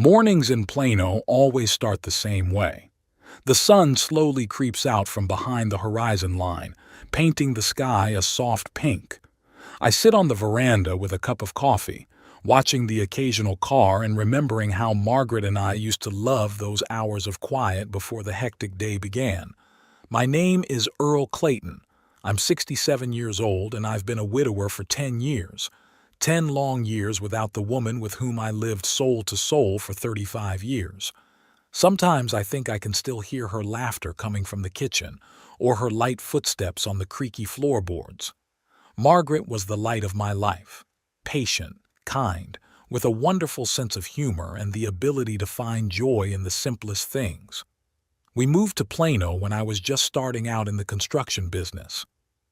Mornings in Plano always start the same way. The sun slowly creeps out from behind the horizon line, painting the sky a soft pink. I sit on the veranda with a cup of coffee, watching the occasional car and remembering how Margaret and I used to love those hours of quiet before the hectic day began. My name is Earl Clayton. I'm 67 years old and I've been a widower for 10 years. 10 long years without the woman with whom I lived soul to soul for 35 years. Sometimes I think I can still hear her laughter coming from the kitchen, or her light footsteps on the creaky floorboards. Margaret was the light of my life. Patient, kind, with a wonderful sense of humor and the ability to find joy in the simplest things. We moved to Plano when I was just starting out in the construction business.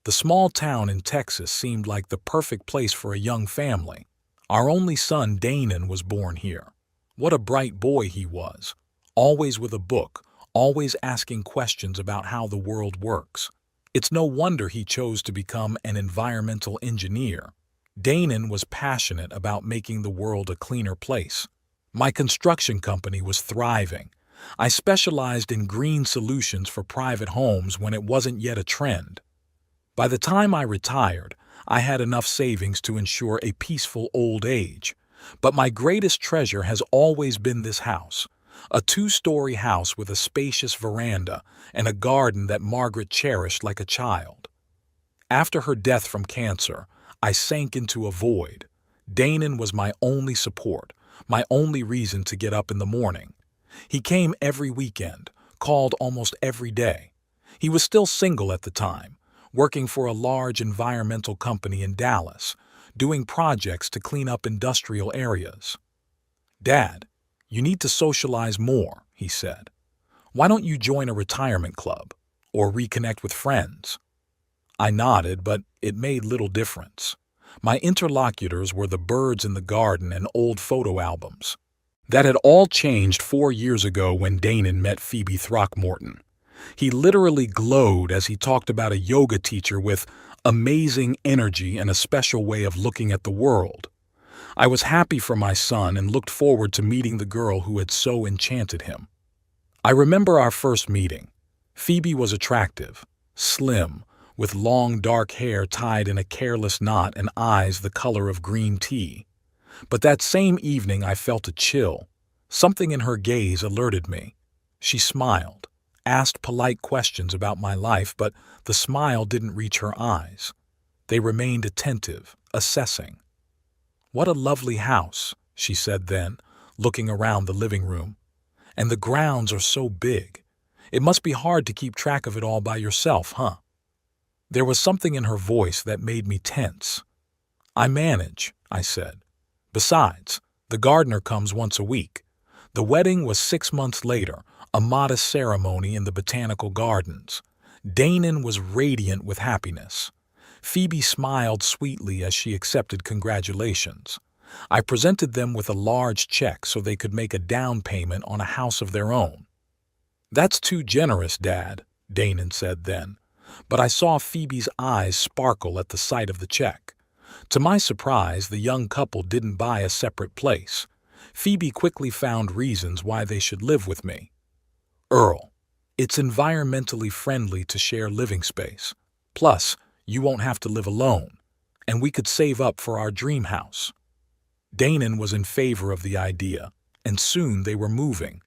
The small town in Texas seemed like the perfect place for a young family. Our only son, Danon, was born here. What a bright boy he was. Always with a book, always asking questions about how the world works. It's no wonder he chose to become an environmental engineer. Danon was passionate about making the world a cleaner place. My construction company was thriving. I specialized in green solutions for private homes when it wasn't yet a trend. By the time I retired, I had enough savings to ensure a peaceful old age. But my greatest treasure has always been this house. A 2-story house with a spacious veranda and a garden that Margaret cherished like a child. After her death from cancer, I sank into a void. Danon was my only support, my only reason to get up in the morning. He came every weekend, called almost every day. He was still single at the time, working for a large environmental company in Dallas, doing projects to clean up industrial areas. "Dad, you need to socialize more," he said. "Why don't you join a retirement club or reconnect with friends?" I nodded, but it made little difference. My interlocutors were the birds in the garden and old photo albums. That had all changed 4 years ago when Danon met Phoebe Throckmorton. He literally glowed as he talked about a yoga teacher with amazing energy and a special way of looking at the world. I was happy for my son and looked forward to meeting the girl who had so enchanted him. I remember our first meeting. Phoebe was attractive, slim, with long dark hair tied in a careless knot and eyes the color of green tea. But that same evening I felt a chill. Something in her gaze alerted me. She smiled, asked polite questions about my life, but the smile didn't reach her eyes. They remained attentive, assessing. "What a lovely house," she said then, looking around the living room. "And the grounds are so big. It must be hard to keep track of it all by yourself, huh?" There was something in her voice that made me tense. "I manage," I said. "Besides, the gardener comes once a week." The wedding was 6 months later, a modest ceremony in the botanical gardens. Danon was radiant with happiness. Phoebe smiled sweetly as she accepted congratulations. I presented them with a large check so they could make a down payment on a house of their own. "That's too generous, Dad," Danon said then. But I saw Phoebe's eyes sparkle at the sight of the check. To my surprise, the young couple didn't buy a separate place. Phoebe quickly found reasons why they should live with me. "Earl, it's environmentally friendly to share living space. Plus, you won't have to live alone, and we could save up for our dream house." Danon was in favor of the idea, and soon they were moving.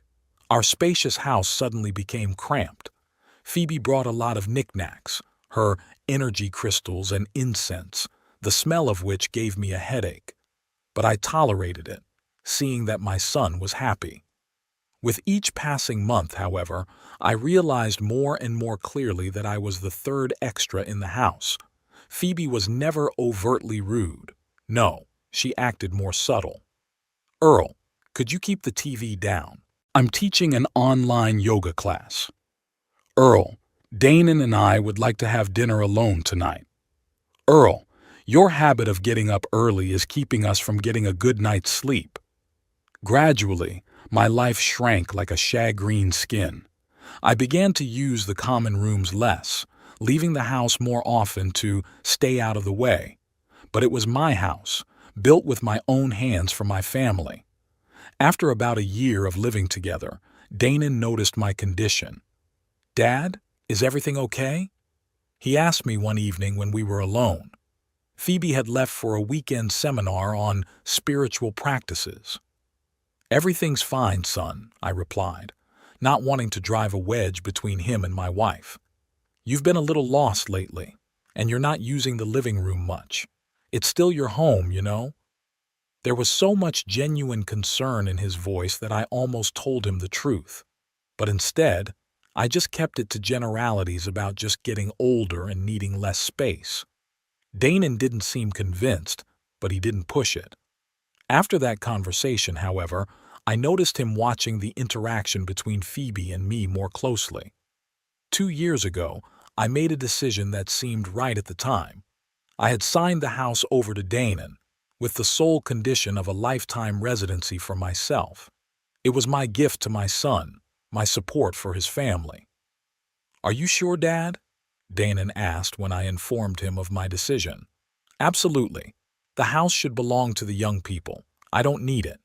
Our spacious house suddenly became cramped. Phoebe brought a lot of knickknacks, her energy crystals and incense, the smell of which gave me a headache. But I tolerated it, seeing that my son was happy. With each passing month, however, I realized more and more clearly that I was the third extra in the house. Phoebe was never overtly rude. No, she acted more subtle. "Earl, could you keep the TV down? I'm teaching an online yoga class." "Earl, Danon and I would like to have dinner alone tonight." "Earl, your habit of getting up early is keeping us from getting a good night's sleep." Gradually, my life shrank like a shagreen skin. I began to use the common rooms less, leaving the house more often to stay out of the way. But it was my house, built with my own hands for my family. After about a year of living together, Danon noticed my condition. "Dad, is everything okay?" He asked me one evening when we were alone. Phoebe had left for a weekend seminar on spiritual practices. "Everything's fine, son," I replied, not wanting to drive a wedge between him and my wife. "You've been a little lost lately, and you're not using the living room much. It's still your home, you know." There was so much genuine concern in his voice that I almost told him the truth. But instead, I just kept it to generalities about just getting older and needing less space. Danon didn't seem convinced, but he didn't push it. After that conversation, however, I noticed him watching the interaction between Phoebe and me more closely. 2 years ago, I made a decision that seemed right at the time. I had signed the house over to Danon, with the sole condition of a lifetime residency for myself. It was my gift to my son, my support for his family. "Are you sure, Dad?" Danon asked when I informed him of my decision. "Absolutely. The house should belong to the young people. I don't need it."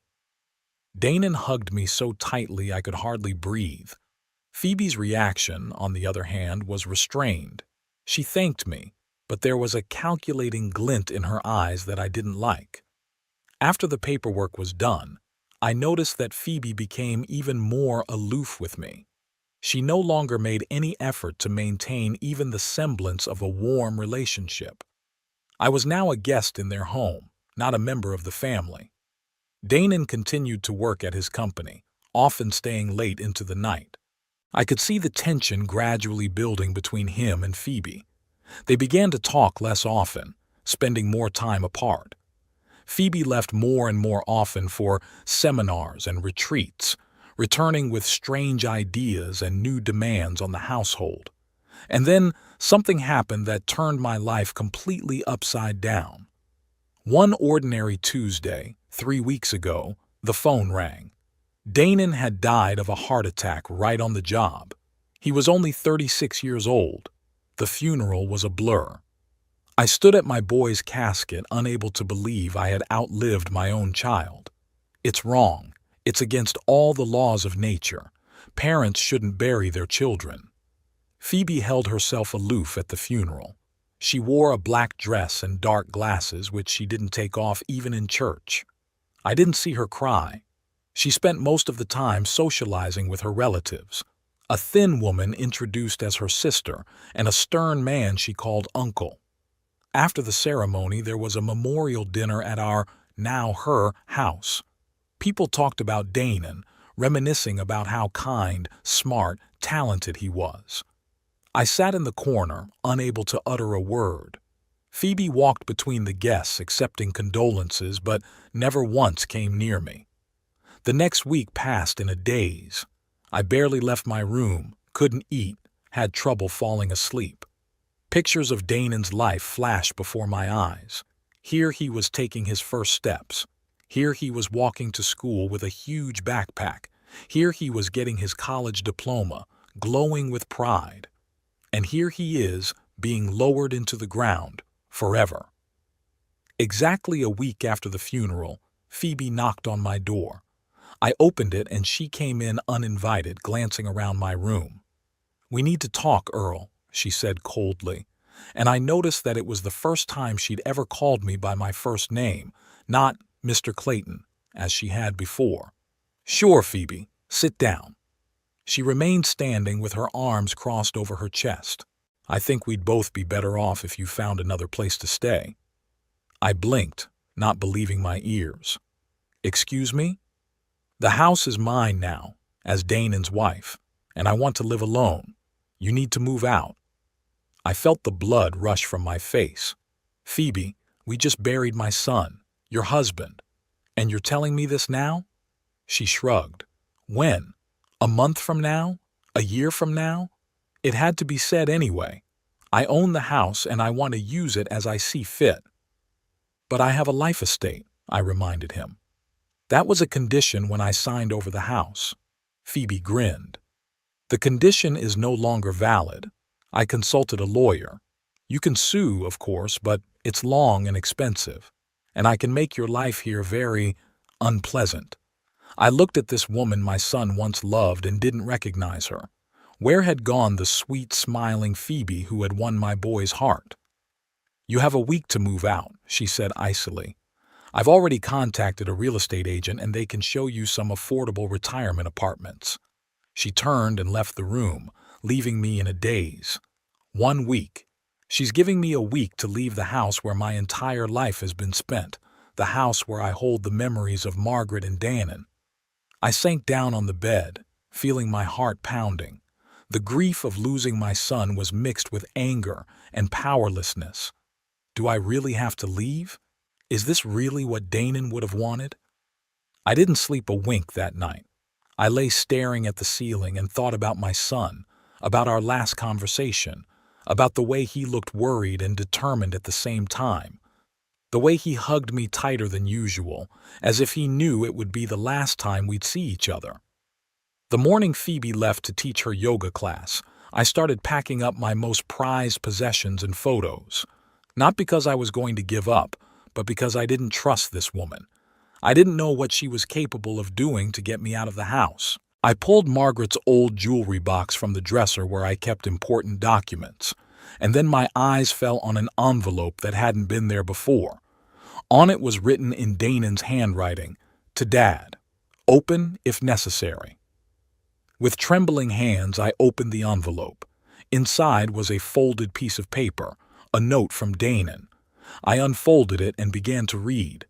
Danon hugged me so tightly I could hardly breathe. Phoebe's reaction, on the other hand, was restrained. She thanked me, but there was a calculating glint in her eyes that I didn't like. After the paperwork was done, I noticed that Phoebe became even more aloof with me. She no longer made any effort to maintain even the semblance of a warm relationship. I was now a guest in their home, not a member of the family. Danon continued to work at his company, often staying late into the night. I could see the tension gradually building between him and Phoebe. They began to talk less often, spending more time apart. Phoebe left more and more often for seminars and retreats, returning with strange ideas and new demands on the household. And then something happened that turned my life completely upside down. One ordinary Tuesday, 3 weeks ago, the phone rang. Danon had died of a heart attack right on the job. He was only 36 years old. The funeral was a blur. I stood at my boy's casket, unable to believe I had outlived my own child. It's wrong. It's against all the laws of nature. Parents shouldn't bury their children. Phoebe held herself aloof at the funeral. She wore a black dress and dark glasses, which she didn't take off even in church. I didn't see her cry. She spent most of the time socializing with her relatives, a thin woman introduced as her sister and a stern man she called uncle. After the ceremony, there was a memorial dinner at our, now her, house. People talked about Danon, reminiscing about how kind, smart, talented he was. I sat in the corner, unable to utter a word. Phoebe walked between the guests, accepting condolences, but never once came near me. The next week passed in a daze. I barely left my room, couldn't eat, had trouble falling asleep. Pictures of Danon's life flashed before my eyes. Here he was taking his first steps. Here he was walking to school with a huge backpack. Here he was getting his college diploma, glowing with pride. And here he is, being lowered into the ground, forever. Exactly a week after the funeral, Phoebe knocked on my door. I opened it and she came in uninvited, glancing around my room. "We need to talk, Earl," she said coldly, and I noticed that it was the first time she'd ever called me by my first name, not Mr. Clayton, as she had before. "Sure, Phoebe, sit down." She remained standing with her arms crossed over her chest. "I think we'd both be better off if you found another place to stay." I blinked, not believing my ears. "Excuse me?" "The house is mine now, as Danon's wife, and I want to live alone. You need to move out." I felt the blood rush from my face. "Phoebe, we just buried my son, your husband, and you're telling me this now?" She shrugged. "When? A month from now? A year from now?" It had to be said anyway. I own the house and I want to use it as I see fit. "But I have a life estate," I reminded him. "That was a condition when I signed over the house." Phoebe grinned. "The condition is no longer valid. I consulted a lawyer. You can sue, of course, but it's long and expensive, and I can make your life here very unpleasant. I looked at this woman my son once loved and didn't recognize her. Where had gone the sweet, smiling Phoebe who had won my boy's heart? "You have a week to move out," she said icily. "I've already contacted a real estate agent and they can show you some affordable retirement apartments." She turned and left the room, leaving me in a daze. 1 week. She's giving me a week to leave the house where my entire life has been spent, the house where I hold the memories of Margaret and Dannon. I sank down on the bed, feeling my heart pounding. The grief of losing my son was mixed with anger and powerlessness. Do I really have to leave? Is this really what Dannon would have wanted? I didn't sleep a wink that night. I lay staring at the ceiling and thought about my son, about our last conversation, about the way he looked worried and determined at the same time, the way he hugged me tighter than usual, as if he knew it would be the last time we'd see each other. The morning Phoebe left to teach her yoga class, I started packing up my most prized possessions and photos. Not because I was going to give up, but because I didn't trust this woman. I didn't know what she was capable of doing to get me out of the house. I pulled Margaret's old jewelry box from the dresser where I kept important documents, and then my eyes fell on an envelope that hadn't been there before. On it was written in Dannon's handwriting, "To Dad. Open if necessary." With trembling hands, I opened the envelope. Inside was a folded piece of paper, a note from Dannon. I unfolded it and began to read.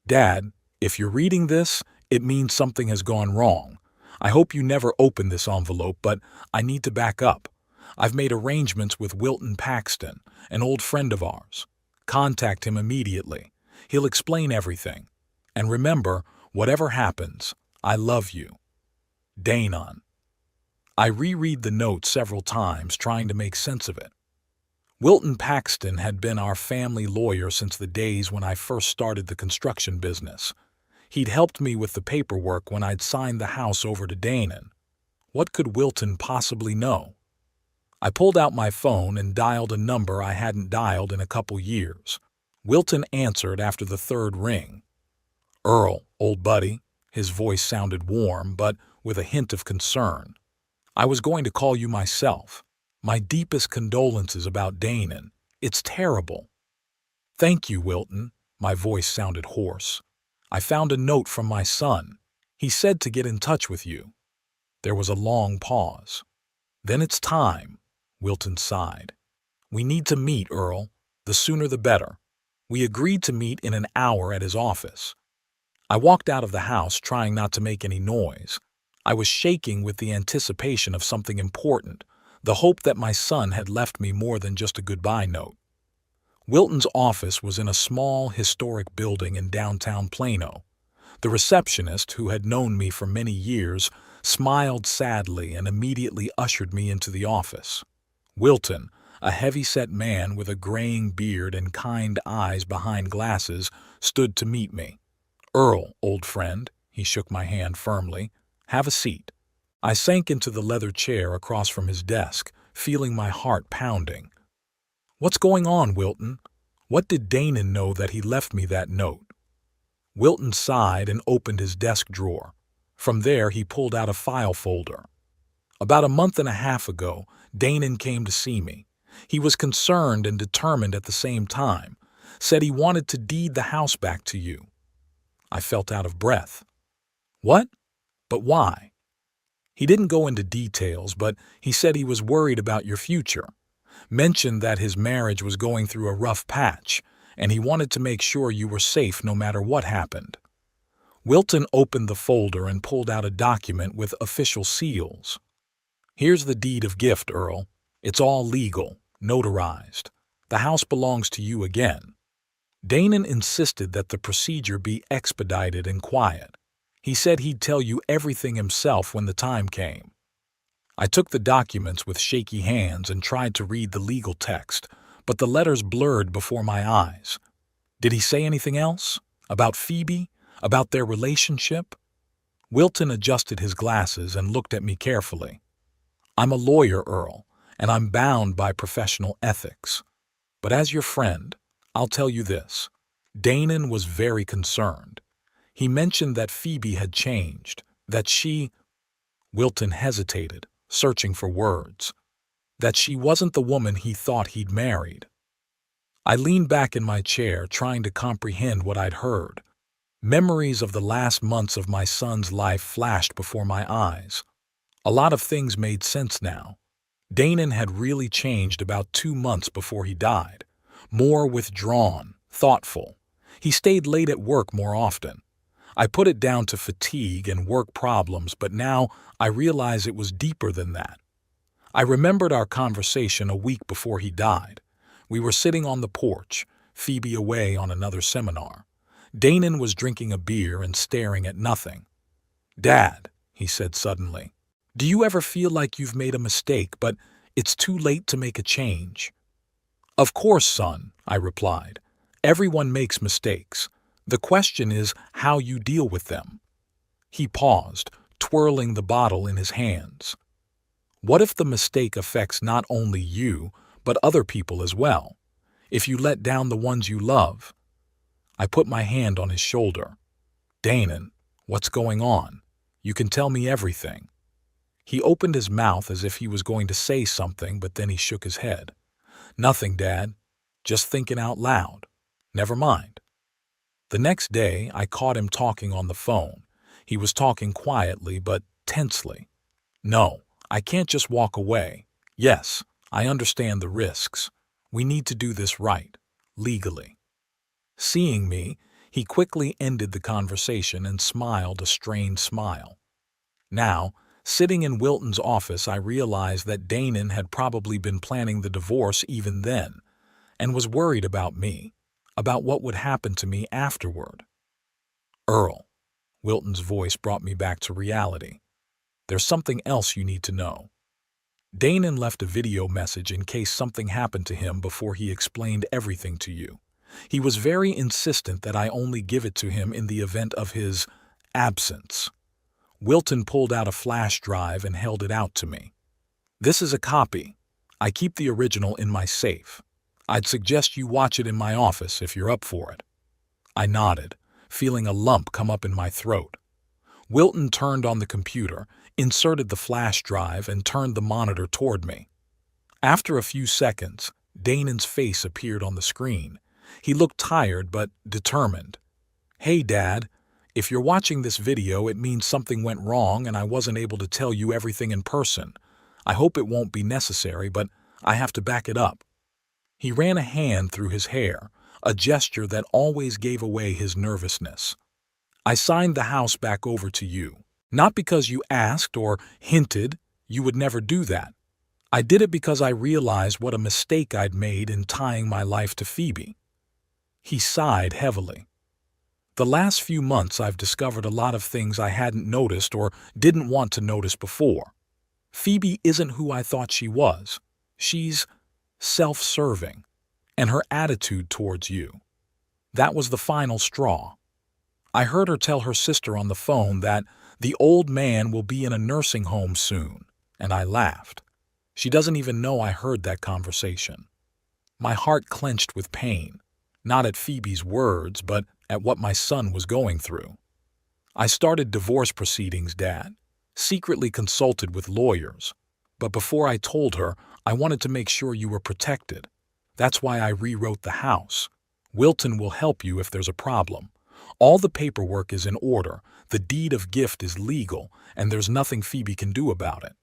"Dad, if you're reading this, it means something has gone wrong. I hope you never open this envelope, but I need to back up. I've made arrangements with Wilton Paxton, an old friend of ours. Contact him immediately. He'll explain everything. And remember, whatever happens, I love you. Dannon." I reread the note several times, trying to make sense of it. Wilton Paxton had been our family lawyer since the days when I first started the construction business. He'd helped me with the paperwork when I'd signed the house over to Dannon. What could Wilton possibly know? I pulled out my phone and dialed a number I hadn't dialed in a couple years. Wilton answered after the third ring. "Earl, old buddy." His voice sounded warm, but with a hint of concern. "I was going to call you myself. My deepest condolences about Dannon. It's terrible." "Thank you, Wilton." My voice sounded hoarse. "I found a note from my son. He said to get in touch with you." There was a long pause. "Then it's time," Wilton sighed. "We need to meet, Earl. The sooner the better." We agreed to meet in an hour at his office. I walked out of the house, trying not to make any noise. I was shaking with the anticipation of something important, the hope that my son had left me more than just a goodbye note. Wilton's office was in a small, historic building in downtown Plano. The receptionist, who had known me for many years, smiled sadly and immediately ushered me into the office. Wilton, a heavy-set man with a graying beard and kind eyes behind glasses, stood to meet me. "Earl, old friend," he shook my hand firmly. "Have a seat." I sank into the leather chair across from his desk, feeling my heart pounding. "What's going on, Wilton? What did Dannon know that he left me that note?" Wilton sighed and opened his desk drawer. From there, he pulled out a file folder. "About a month and a half ago, Dannon came to see me. He was concerned and determined at the same time, said he wanted to deed the house back to you." I felt out of breath. "What? But why?" "He didn't go into details, but he said he was worried about your future. Mentioned that his marriage was going through a rough patch, and he wanted to make sure you were safe no matter what happened." Wilton opened the folder and pulled out a document with official seals. "Here's the deed of gift, Earl. It's all legal, notarized. The house belongs to you again." Dannon insisted that the procedure be expedited and quiet. He said he'd tell you everything himself when the time came. I took the documents with shaky hands and tried to read the legal text, but the letters blurred before my eyes. Did he say anything else? About Phoebe? About their relationship? Wilton adjusted his glasses and looked at me carefully. "I'm a lawyer, Earl, and I'm bound by professional ethics. But as your friend, I'll tell you this. Dannon was very concerned. He mentioned that Phoebe had changed, that she— Wilton hesitated, searching for words. That she wasn't the woman he thought he'd married. I leaned back in my chair, trying to comprehend what I'd heard. Memories of the last months of my son's life flashed before my eyes. A lot of things made sense now. Danon had really changed about 2 months before he died. More withdrawn, thoughtful. He stayed late at work more often. I put it down to fatigue and work problems, but now I realize it was deeper than that. I remembered our conversation a week before he died. We were sitting on the porch, Phoebe away on another seminar. Danon was drinking a beer and staring at nothing. "Dad," he said suddenly, "do you ever feel like you've made a mistake, but it's too late to make a change?" "Of course, son," I replied. "Everyone makes mistakes. The question is how you deal with them." He paused, twirling the bottle in his hands. "What if the mistake affects not only you, but other people as well? If you let down the ones you love?" I put my hand on his shoulder. "Danon, what's going on? You can tell me everything." He opened his mouth as if he was going to say something, but then he shook his head. "Nothing, Dad. Just thinking out loud. Never mind." The next day, I caught him talking on the phone. He was talking quietly but tensely. "No, I can't just walk away. Yes, I understand the risks. We need to do this right, legally." Seeing me, he quickly ended the conversation and smiled a strained smile. Now, sitting in Wilton's office, I realized that Danon had probably been planning the divorce even then, and was worried about me, about what would happen to me afterward. "Earl," Wilton's voice brought me back to reality. "There's something else you need to know." Danon left a video message in case something happened to him before he explained everything to you. He was very insistent that I only give it to him in the event of his absence. Wilton pulled out a flash drive and held it out to me. "This is a copy. I keep the original in my safe. I'd suggest you watch it in my office if you're up for it." I nodded, feeling a lump come up in my throat. Wilton turned on the computer, inserted the flash drive, and turned the monitor toward me. After a few seconds, Danon's face appeared on the screen. He looked tired but determined. "Hey, Dad, if you're watching this video, it means something went wrong and I wasn't able to tell you everything in person. I hope it won't be necessary, but I have to back it up." He ran a hand through his hair, a gesture that always gave away his nervousness. "I signed the house back over to you, not because you asked or hinted. You would never do that. I did it because I realized what a mistake I'd made in tying my life to Phoebe." He sighed heavily. "The last few months I've discovered a lot of things I hadn't noticed or didn't want to notice before. Phoebe isn't who I thought she was. She's self-serving, and her attitude towards you. That was the final straw. I heard her tell her sister on the phone that the old man will be in a nursing home soon, and I laughed. She doesn't even know I heard that conversation. My heart clenched with pain, not at Phoebe's words, but at what my son was going through. I started divorce proceedings, Dad, secretly consulted with lawyers. But before I told her, I wanted to make sure you were protected. That's why I rewrote the house. Wilton will help you if there's a problem. All the paperwork is in order, the deed of gift is legal, and there's nothing Phoebe can do about it."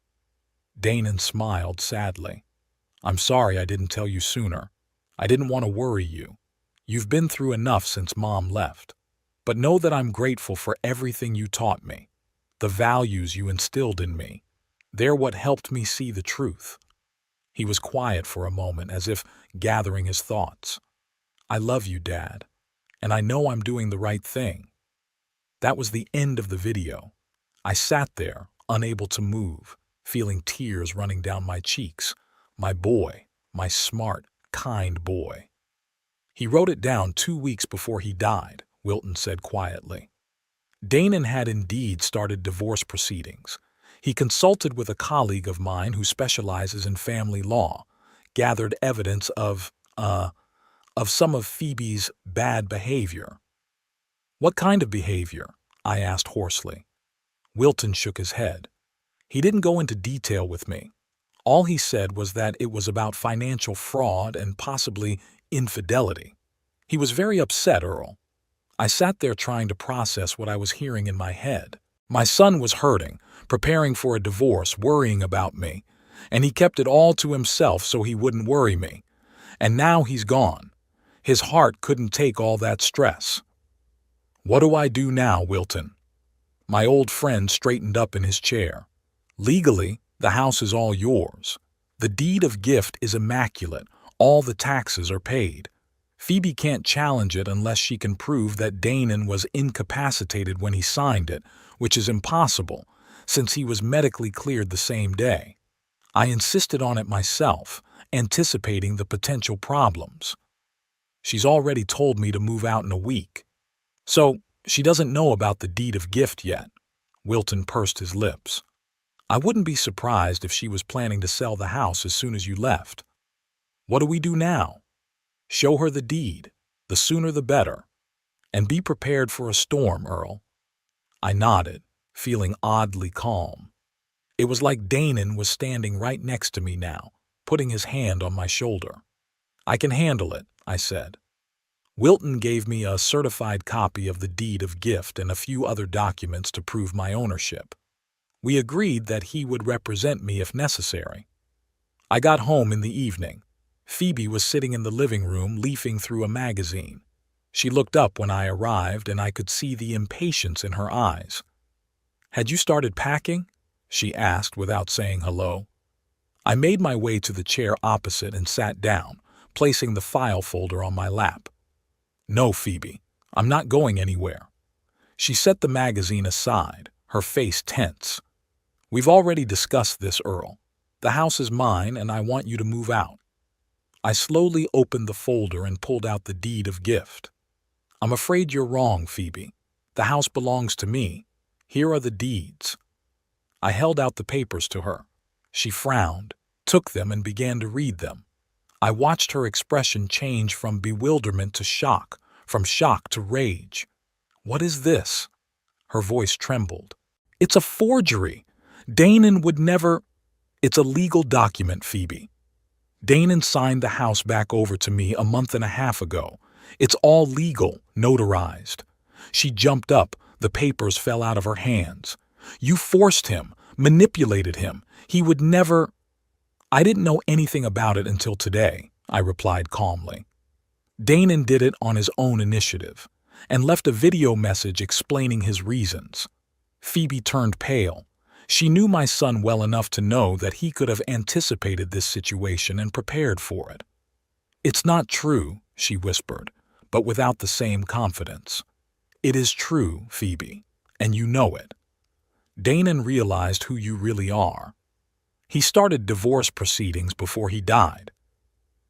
Danon smiled sadly. "I'm sorry I didn't tell you sooner. I didn't want to worry you. You've been through enough since Mom left. But know that I'm grateful for everything you taught me, the values you instilled in me. They're what helped me see the truth." He was quiet for a moment, as if gathering his thoughts. "I love you, Dad, and I know I'm doing the right thing." That was the end of the video. I sat there, unable to move, feeling tears running down my cheeks. My boy, my smart, kind boy. "He wrote it down 2 weeks before he died," Wilton said quietly. Danon had indeed started divorce proceedings. He consulted with a colleague of mine who specializes in family law, gathered evidence of some of Phoebe's bad behavior. What kind of behavior? I asked hoarsely. Wilton shook his head. He didn't go into detail with me. All he said was that it was about financial fraud and possibly infidelity. He was very upset, Earl. I sat there trying to process what I was hearing in my head. My son was hurting, preparing for a divorce, worrying about me, and he kept it all to himself so he wouldn't worry me. And now he's gone. His heart couldn't take all that stress. What do I do now, Wilton? My old friend straightened up in his chair. Legally, the house is all yours. The deed of gift is immaculate. All the taxes are paid. Phoebe can't challenge it unless she can prove that Danon was incapacitated when he signed it, which is impossible, since he was medically cleared the same day. I insisted on it myself, anticipating the potential problems. She's already told me to move out in a week. So, she doesn't know about the deed of gift yet. Wilton pursed his lips. I wouldn't be surprised if she was planning to sell the house as soon as you left. What do we do now? Show her the deed, the sooner the better. And be prepared for a storm, Earl. I nodded, feeling oddly calm. It was like Danon was standing right next to me now, putting his hand on my shoulder. I can handle it, I said. Wilton gave me a certified copy of the deed of gift and a few other documents to prove my ownership. We agreed that he would represent me if necessary. I got home in the evening. Phoebe was sitting in the living room leafing through a magazine. She looked up when I arrived, and I could see the impatience in her eyes. Had you started packing? She asked without saying hello. I made my way to the chair opposite and sat down, placing the file folder on my lap. No, Phoebe, I'm not going anywhere. She set the magazine aside, her face tense. We've already discussed this, Earl. The house is mine, and I want you to move out. I slowly opened the folder and pulled out the deed of gift. I'm afraid you're wrong, Phoebe. The house belongs to me. Here are the deeds. I held out the papers to her. She frowned, took them, and began to read them. I watched her expression change from bewilderment to shock, from shock to rage. What is this? Her voice trembled. It's a forgery. Danon would never... It's a legal document, Phoebe. Danon signed the house back over to me a month and a half ago. It's all legal, notarized. She jumped up. The papers fell out of her hands. You forced him, manipulated him. He would never... I didn't know anything about it until today, I replied calmly. Danon did it on his own initiative, and left a video message explaining his reasons. Phoebe turned pale. She knew my son well enough to know that he could have anticipated this situation and prepared for it. It's not true, she whispered, but without the same confidence. It is true, Phoebe, and you know it. Danon realized who you really are. He started divorce proceedings before he died.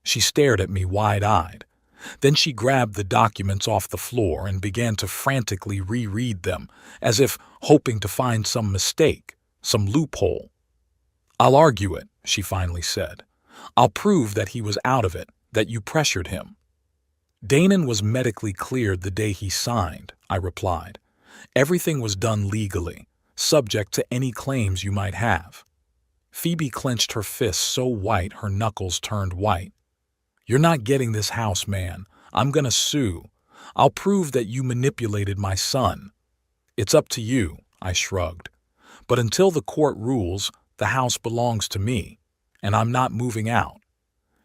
She stared at me wide-eyed. Then she grabbed the documents off the floor and began to frantically reread them, as if hoping to find some mistake, some loophole. I'll argue it, she finally said. I'll prove that he was out of it, that you pressured him. Danon was medically cleared the day he signed, I replied. Everything was done legally, subject to any claims you might have. Phoebe clenched her fists so white her knuckles turned white. You're not getting this house, man. I'm gonna sue. I'll prove that you manipulated my son. It's up to you, I shrugged. But until the court rules, the house belongs to me, and I'm not moving out.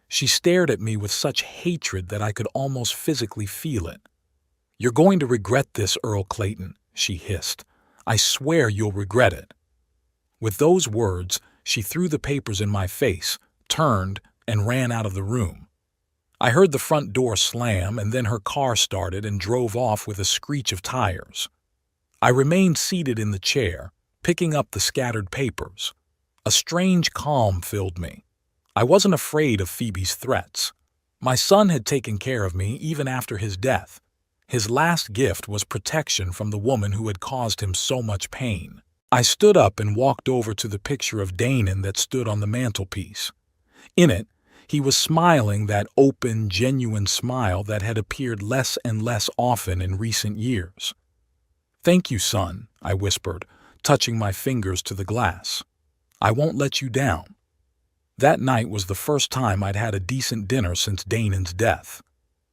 She stared at me with such hatred that I could almost physically feel it. You're going to regret this, Earl Clayton, she hissed. I swear you'll regret it. With those words, she threw the papers in my face, turned, and ran out of the room. I heard the front door slam, and then her car started and drove off with a screech of tires. I remained seated in the chair, picking up the scattered papers. A strange calm filled me. I wasn't afraid of Phoebe's threats. My son had taken care of me even after his death. His last gift was protection from the woman who had caused him so much pain. I stood up and walked over to the picture of Danon that stood on the mantelpiece. In it, He was smiling that open, genuine smile that had appeared less and less often in recent years. "Thank you, son," I whispered, touching my fingers to the glass. "I won't let you down." That night was the first time I'd had a decent dinner since Danan's death.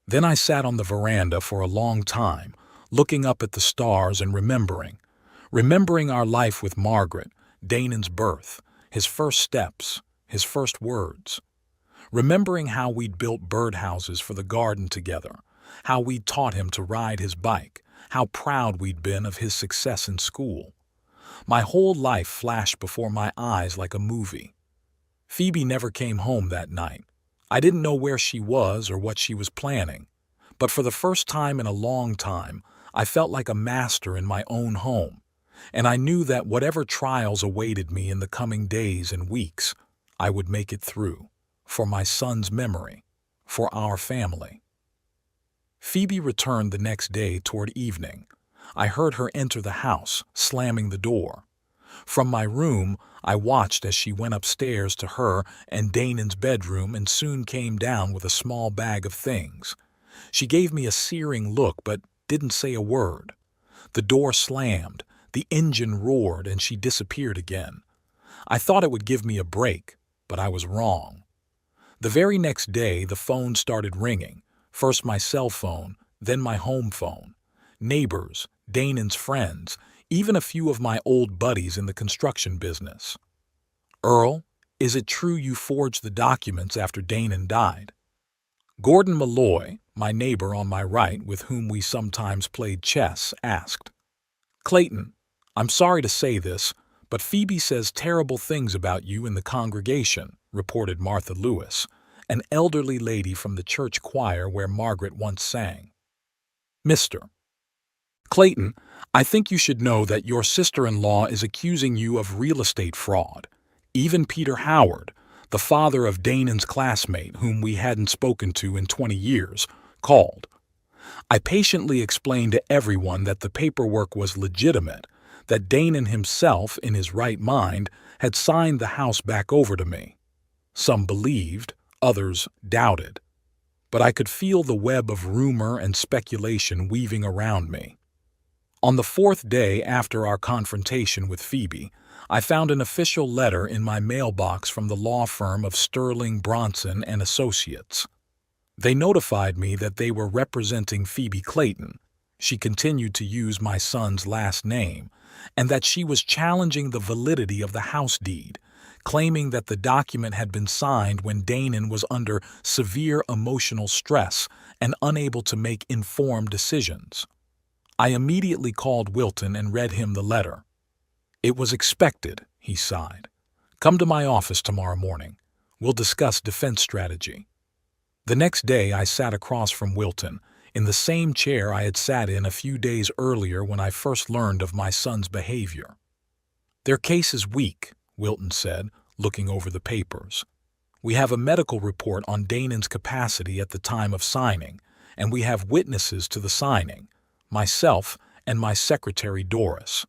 Then I sat on the veranda for a long time, looking up at the stars and remembering our life with Margaret, Danan's birth, his first steps, his first words. Remembering how we'd built birdhouses for the garden together, how we'd taught him to ride his bike, how proud we'd been of his success in school. My whole life flashed before my eyes like a movie. Phoebe never came home that night. I didn't know where she was or what she was planning, but for the first time in a long time, I felt like a master in my own home, and I knew that whatever trials awaited me in the coming days and weeks, I would make it through, for my son's memory, for our family. Phoebe returned the next day toward evening. I heard her enter the house, slamming the door. From my room, I watched as she went upstairs to her and Danan's bedroom and soon came down with a small bag of things. She gave me a searing look but didn't say a word. The door slammed, the engine roared, and she disappeared again. I thought it would give me a break, but I was wrong. The very next day, the phone started ringing, first my cell phone, then my home phone. Neighbors, Danan's friends, even a few of my old buddies in the construction business. "Earl, is it true you forged the documents after Danan died?" Gordon Malloy, my neighbor on my right with whom we sometimes played chess, asked. "Clayton, I'm sorry to say this, but Phoebe says terrible things about you in the congregation," reported Martha Lewis, an elderly lady from the church choir where Margaret once sang. "Mr. Clayton, I think you should know that your sister-in-law is accusing you of real estate fraud. Even Peter Howard, the father of Danan's classmate whom we hadn't spoken to in 20 years, called. I patiently explained to everyone that the paperwork was legitimate, that Danan himself, in his right mind, had signed the house back over to me. Some believed, others doubted. But I could feel the web of rumor and speculation weaving around me. On the fourth day after our confrontation with Phoebe, I found an official letter in my mailbox from the law firm of Sterling, Bronson and Associates. They notified me that they were representing Phoebe Clayton. She continued to use my son's last name, and that she was challenging the validity of the house deed, claiming that the document had been signed when Danan was under severe emotional stress and unable to make informed decisions. I immediately called Wilton and read him the letter. "It was expected," he sighed. "Come to my office tomorrow morning. We'll discuss defense strategy." The next day I sat across from Wilton, in the same chair I had sat in a few days earlier when I first learned of my son's behavior. "Their case is weak," Wilton said, looking over the papers. "We have a medical report on Danan's capacity at the time of signing, and we have witnesses to the signing, myself and my secretary Doris.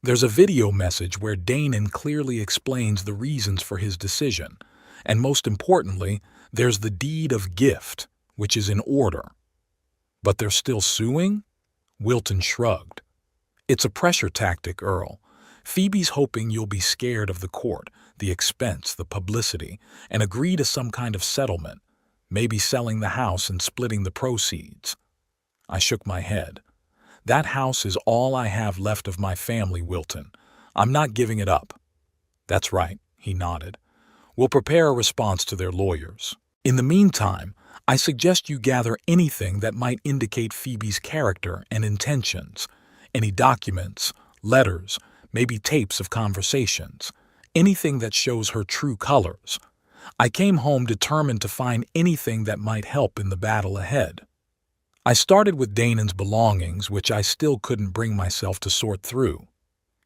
There's a video message where Danan clearly explains the reasons for his decision, and most importantly, there's the deed of gift, which is in order." "But they're still suing?" Wilton shrugged. "It's a pressure tactic, Earl. Phoebe's hoping you'll be scared of the court, the expense, the publicity, and agree to some kind of settlement, maybe selling the house and splitting the proceeds." I shook my head. "That house is all I have left of my family, Wilton. I'm not giving it up." "That's right," he nodded. "We'll prepare a response to their lawyers. In the meantime, I suggest you gather anything that might indicate Phoebe's character and intentions. Any documents, letters, maybe tapes of conversations. Anything that shows her true colors. I came home determined to find anything that might help in the battle ahead. I started with Danan's belongings, which I still couldn't bring myself to sort through.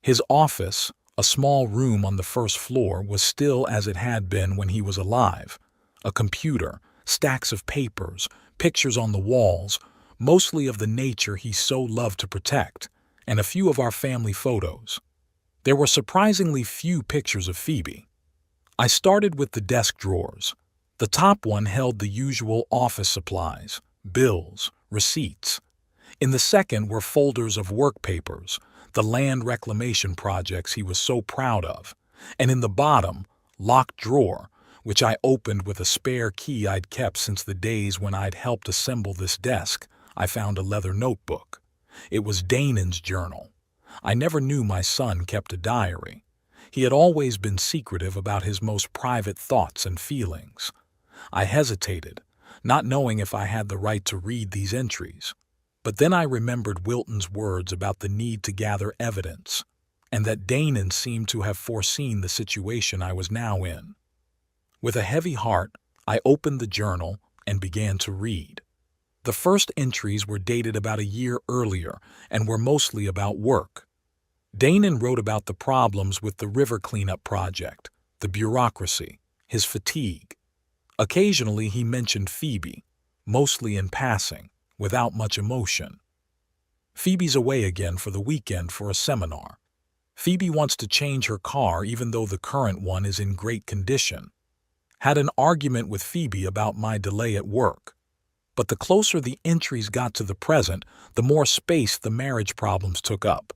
His office, a small room on the first floor, was still as it had been when he was alive. A computer, stacks of papers, pictures on the walls, mostly of the nature he so loved to protect, and a few of our family photos. There were surprisingly few pictures of Phoebe. I started with the desk drawers. The top one held the usual office supplies, bills, receipts. In the second were folders of work papers, the land reclamation projects he was so proud of. And in the bottom, locked drawer, which I opened with a spare key I'd kept since the days when I'd helped assemble this desk, I found a leather notebook. It was Damon's journal. I never knew my son kept a diary. He had always been secretive about his most private thoughts and feelings. I hesitated, not knowing if I had the right to read these entries. But then I remembered Wilton's words about the need to gather evidence, and that Damon seemed to have foreseen the situation I was now in. With a heavy heart, I opened the journal and began to read. The first entries were dated about a year earlier and were mostly about work. Damon wrote about the problems with the river cleanup project, the bureaucracy, his fatigue. Occasionally he mentioned Phoebe, mostly in passing, without much emotion. Phoebe's away again for the weekend for a seminar. Phoebe wants to change her car even though the current one is in great condition. Had an argument with Phoebe about my delay at work. But the closer the entries got to the present, the more space the marriage problems took up.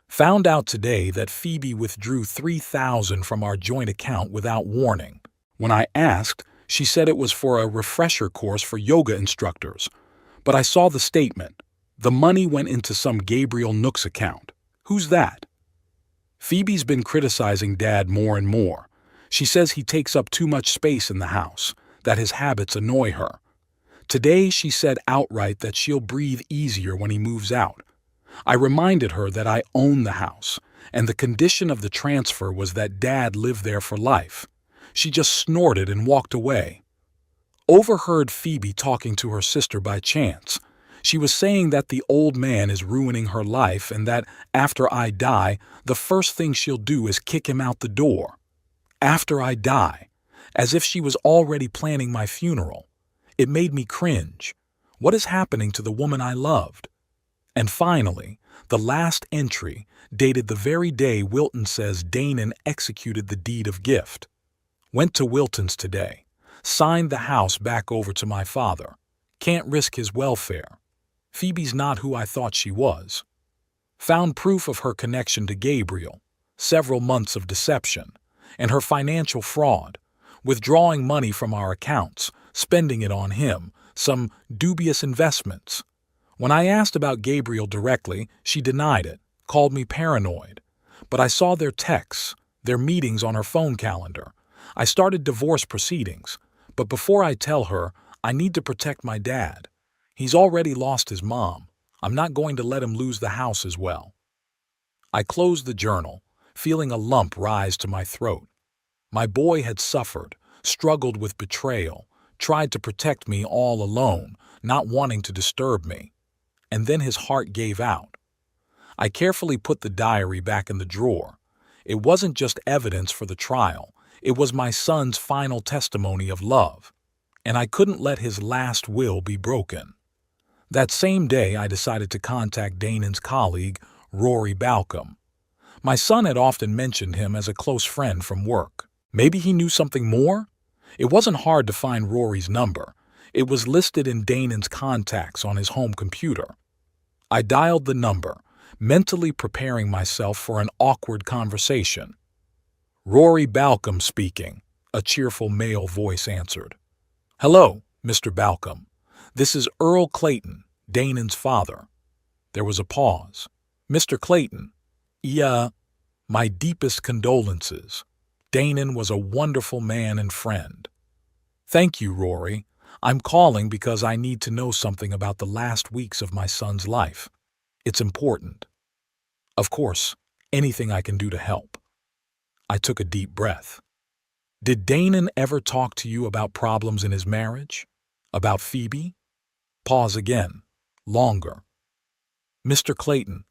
Found out today that Phoebe withdrew $3,000 from our joint account without warning. When I asked, she said it was for a refresher course for yoga instructors. But I saw the statement. The money went into some Gabriel Nooks account. Who's that? Phoebe's been criticizing Dad more and more. She says he takes up too much space in the house, that his habits annoy her. Today she said outright that she'll breathe easier when he moves out. I reminded her that I own the house, and the condition of the transfer was that Dad lived there for life. She just snorted and walked away. Overheard Phoebe talking to her sister by chance. She was saying that the old man is ruining her life and that after I die, the first thing she'll do is kick him out the door. After I die, as if she was already planning my funeral. It made me cringe. What is happening to the woman I loved? And finally, the last entry, dated the very day Wilton says Damon executed the deed of gift. Went to Wilton's today. Signed the house back over to my father. Can't risk his welfare. Phoebe's not who I thought she was. Found proof of her connection to Gabriel, several months of deception, and her financial fraud, withdrawing money from our accounts, spending it on him, some dubious investments. When I asked about Gabriel directly, she denied it, called me paranoid. But I saw their texts, their meetings on her phone calendar. I started divorce proceedings, but before I tell her, I need to protect my dad. He's already lost his mom. I'm not going to let him lose the house as well. I closed the journal, feeling a lump rise to my throat. My boy had suffered, struggled with betrayal, tried to protect me all alone, not wanting to disturb me. And then his heart gave out. I carefully put the diary back in the drawer. It wasn't just evidence for the trial. It was my son's final testimony of love. And I couldn't let his last will be broken. That same day, I decided to contact Damon's colleague, Rory Balcom. My son had often mentioned him as a close friend from work. Maybe he knew something more? It wasn't hard to find Rory's number. It was listed in Damon's contacts on his home computer. I dialed the number, mentally preparing myself for an awkward conversation. Rory Balcom speaking, a cheerful male voice answered. Hello, Mr. Balcom. This is Earl Clayton, Damon's father. There was a pause. Mr. Clayton, my deepest condolences. Damon was a wonderful man and friend. Thank you, Rory. I'm calling because I need to know something about the last weeks of my son's life. It's important. Of course, anything I can do to help. I took a deep breath. Did Damon ever talk to you about problems in his marriage? About Phoebe? Pause again. Longer. Mr. Clayton,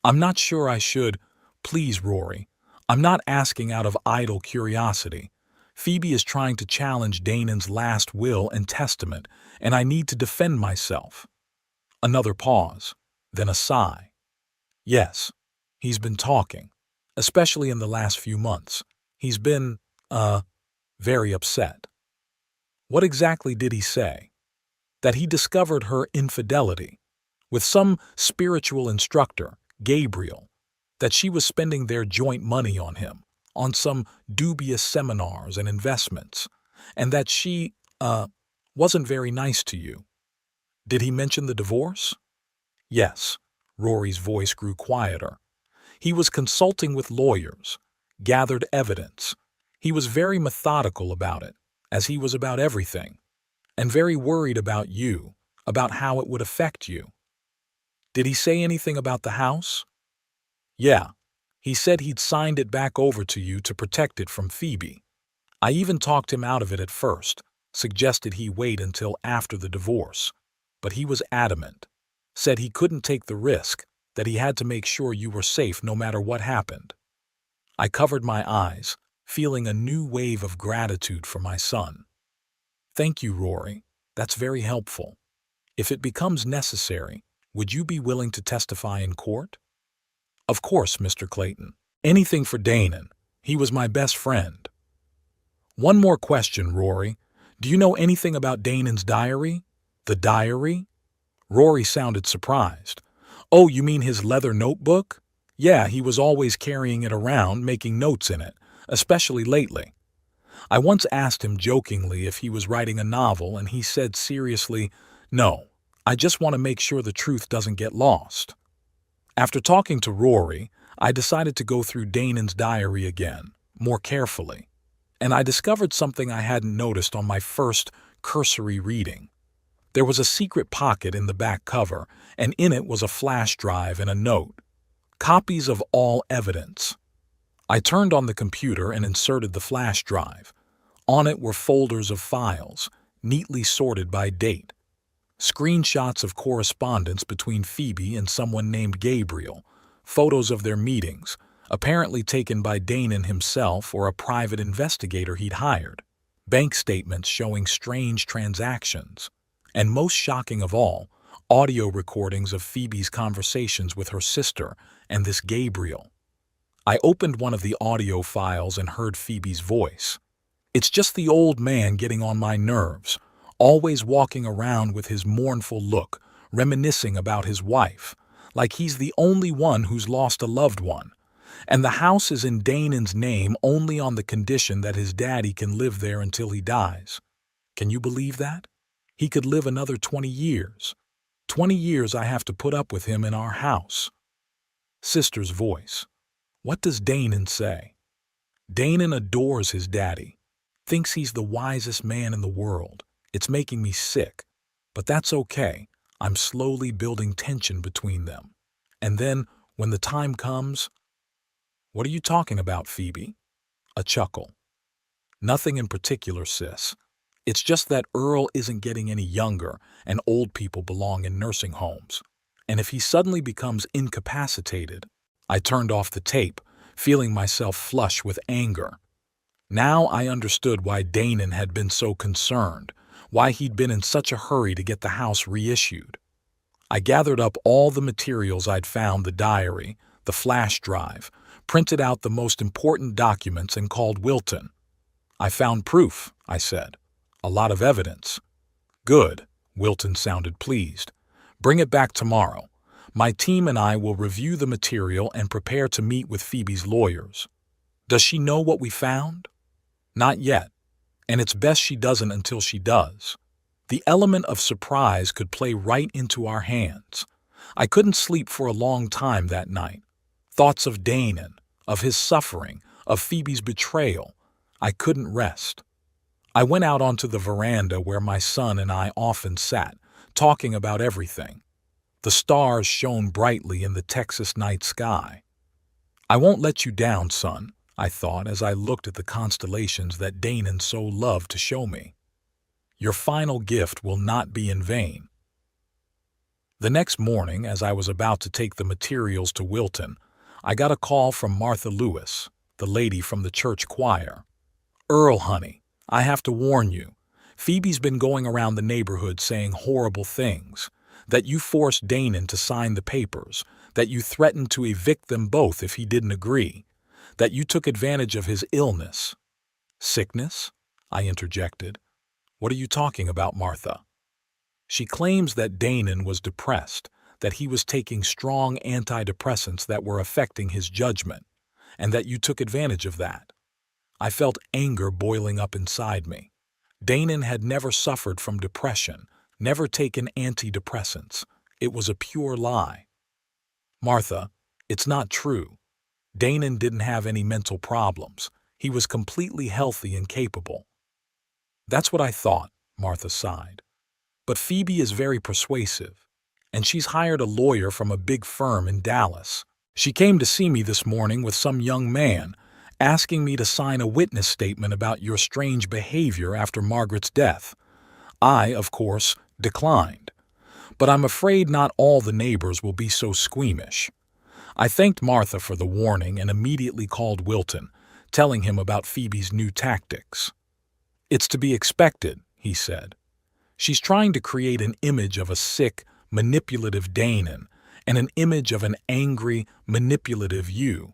I'm not sure I should. Please, Rory. I'm not asking out of idle curiosity. Phoebe is trying to challenge Damon's last will and testament, and I need to defend myself. Another pause, then a sigh. Yes, he's been talking, especially in the last few months. He's been, very upset. What exactly did he say? That he discovered her infidelity with some spiritual instructor, Gabriel, that she was spending their joint money on him, on some dubious seminars and investments, and that she, wasn't very nice to you. Did he mention the divorce? Yes. Rory's voice grew quieter. He was consulting with lawyers, gathered evidence. He was very methodical about it, as he was about everything, and very worried about you, about how it would affect you. Did he say anything about the house? Yeah. He said he'd signed it back over to you to protect it from Phoebe. I even talked him out of it at first, suggested he wait until after the divorce. But he was adamant, said he couldn't take the risk, that he had to make sure you were safe no matter what happened. I covered my eyes, feeling a new wave of gratitude for my son. Thank you, Rory. That's very helpful. If it becomes necessary, would you be willing to testify in court? Of course, Mr. Clayton. Anything for Danon. He was my best friend. One more question, Rory. Do you know anything about Danon's diary? The diary? Rory sounded surprised. Oh, you mean his leather notebook? Yeah, he was always carrying it around, making notes in it, especially lately. I once asked him jokingly if he was writing a novel, and he said seriously, "No, I just want to make sure the truth doesn't get lost." After talking to Rory, I decided to go through Danon's diary again, more carefully, and I discovered something I hadn't noticed on my first cursory reading. There was a secret pocket in the back cover, and in it was a flash drive and a note. Copies of all evidence. I turned on the computer and inserted the flash drive. On it were folders of files, neatly sorted by date. Screenshots of correspondence between Phoebe and someone named Gabriel, photos of their meetings, apparently taken by Danon himself or a private investigator he'd hired, bank statements showing strange transactions, and most shocking of all, audio recordings of Phoebe's conversations with her sister and this Gabriel. I opened one of the audio files and heard Phoebe's voice. It's just the old man getting on my nerves, always walking around with his mournful look, reminiscing about his wife, like he's the only one who's lost a loved one. And the house is in Danon's name only on the condition that his daddy can live there until he dies. Can you believe that? He could live another 20 years. 20 years I have to put up with him in our house. Sister's voice. What does Danon say? Danon adores his daddy, thinks he's the wisest man in the world. It's making me sick, but that's okay. I'm slowly building tension between them. And then, when the time comes, what are you talking about, Phoebe? A chuckle. Nothing in particular, sis. It's just that Earl isn't getting any younger, and old people belong in nursing homes. And if he suddenly becomes incapacitated, I turned off the tape, feeling myself flush with anger. Now I understood why Danon had been so concerned, why he'd been in such a hurry to get the house reissued. I gathered up all the materials I'd found, the diary, the flash drive, printed out the most important documents and called Wilton. I found proof, I said. A lot of evidence. Good, Wilton sounded pleased. Bring it back tomorrow. My team and I will review the material and prepare to meet with Phoebe's lawyers. Does she know what we found? Not yet, and it's best she doesn't until she does. The element of surprise could play right into our hands. I couldn't sleep for a long time that night. Thoughts of Danon, of his suffering, of Phoebe's betrayal. I couldn't rest. I went out onto the veranda where my son and I often sat, talking about everything. The stars shone brightly in the Texas night sky. I won't let you down, son, I thought as I looked at the constellations that Danon so loved to show me. Your final gift will not be in vain. The next morning, as I was about to take the materials to Wilton, I got a call from Martha Lewis, the lady from the church choir. Earl, honey, I have to warn you. Phoebe's been going around the neighborhood saying horrible things, that you forced Danon to sign the papers, that you threatened to evict them both if he didn't agree, that you took advantage of his illness. Sickness? I interjected. What are you talking about, Martha? She claims that Danon was depressed, that he was taking strong antidepressants that were affecting his judgment, and that you took advantage of that. I felt anger boiling up inside me. Danon had never suffered from depression, never taken antidepressants. It was a pure lie. Martha, it's not true. Danon didn't have any mental problems. He was completely healthy and capable. That's what I thought, Martha sighed. But Phoebe is very persuasive, and she's hired a lawyer from a big firm in Dallas. She came to see me this morning with some young man, asking me to sign a witness statement about your strange behavior after Margaret's death. I, of course, declined. But I'm afraid not all the neighbors will be so squeamish. I thanked Martha for the warning and immediately called Wilton, telling him about Phoebe's new tactics. It's to be expected, he said. She's trying to create an image of a sick, manipulative Danon and an image of an angry, manipulative you.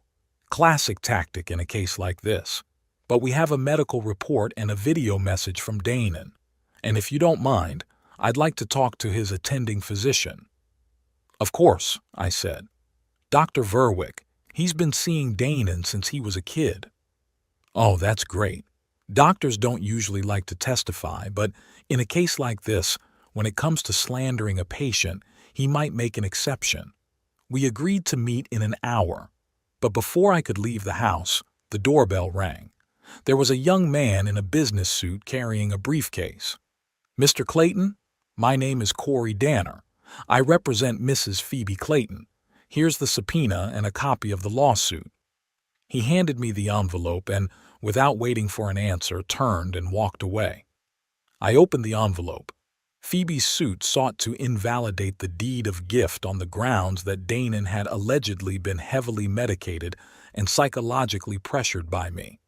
Classic tactic in a case like this. But we have a medical report and a video message from Danon. And if you don't mind, I'd like to talk to his attending physician. Of course, I said. Dr. Verwick, he's been seeing Danon since he was a kid. Oh, that's great. Doctors don't usually like to testify, but in a case like this, when it comes to slandering a patient, he might make an exception. We agreed to meet in an hour, but before I could leave the house, the doorbell rang. There was a young man in a business suit carrying a briefcase. Mr. Clayton, my name is Corey Danner. I represent Mrs. Phoebe Clayton. Here's the subpoena and a copy of the lawsuit. He handed me the envelope and, without waiting for an answer, turned and walked away. I opened the envelope. Phoebe's suit sought to invalidate the deed of gift on the grounds that Danon had allegedly been heavily medicated and psychologically pressured by me.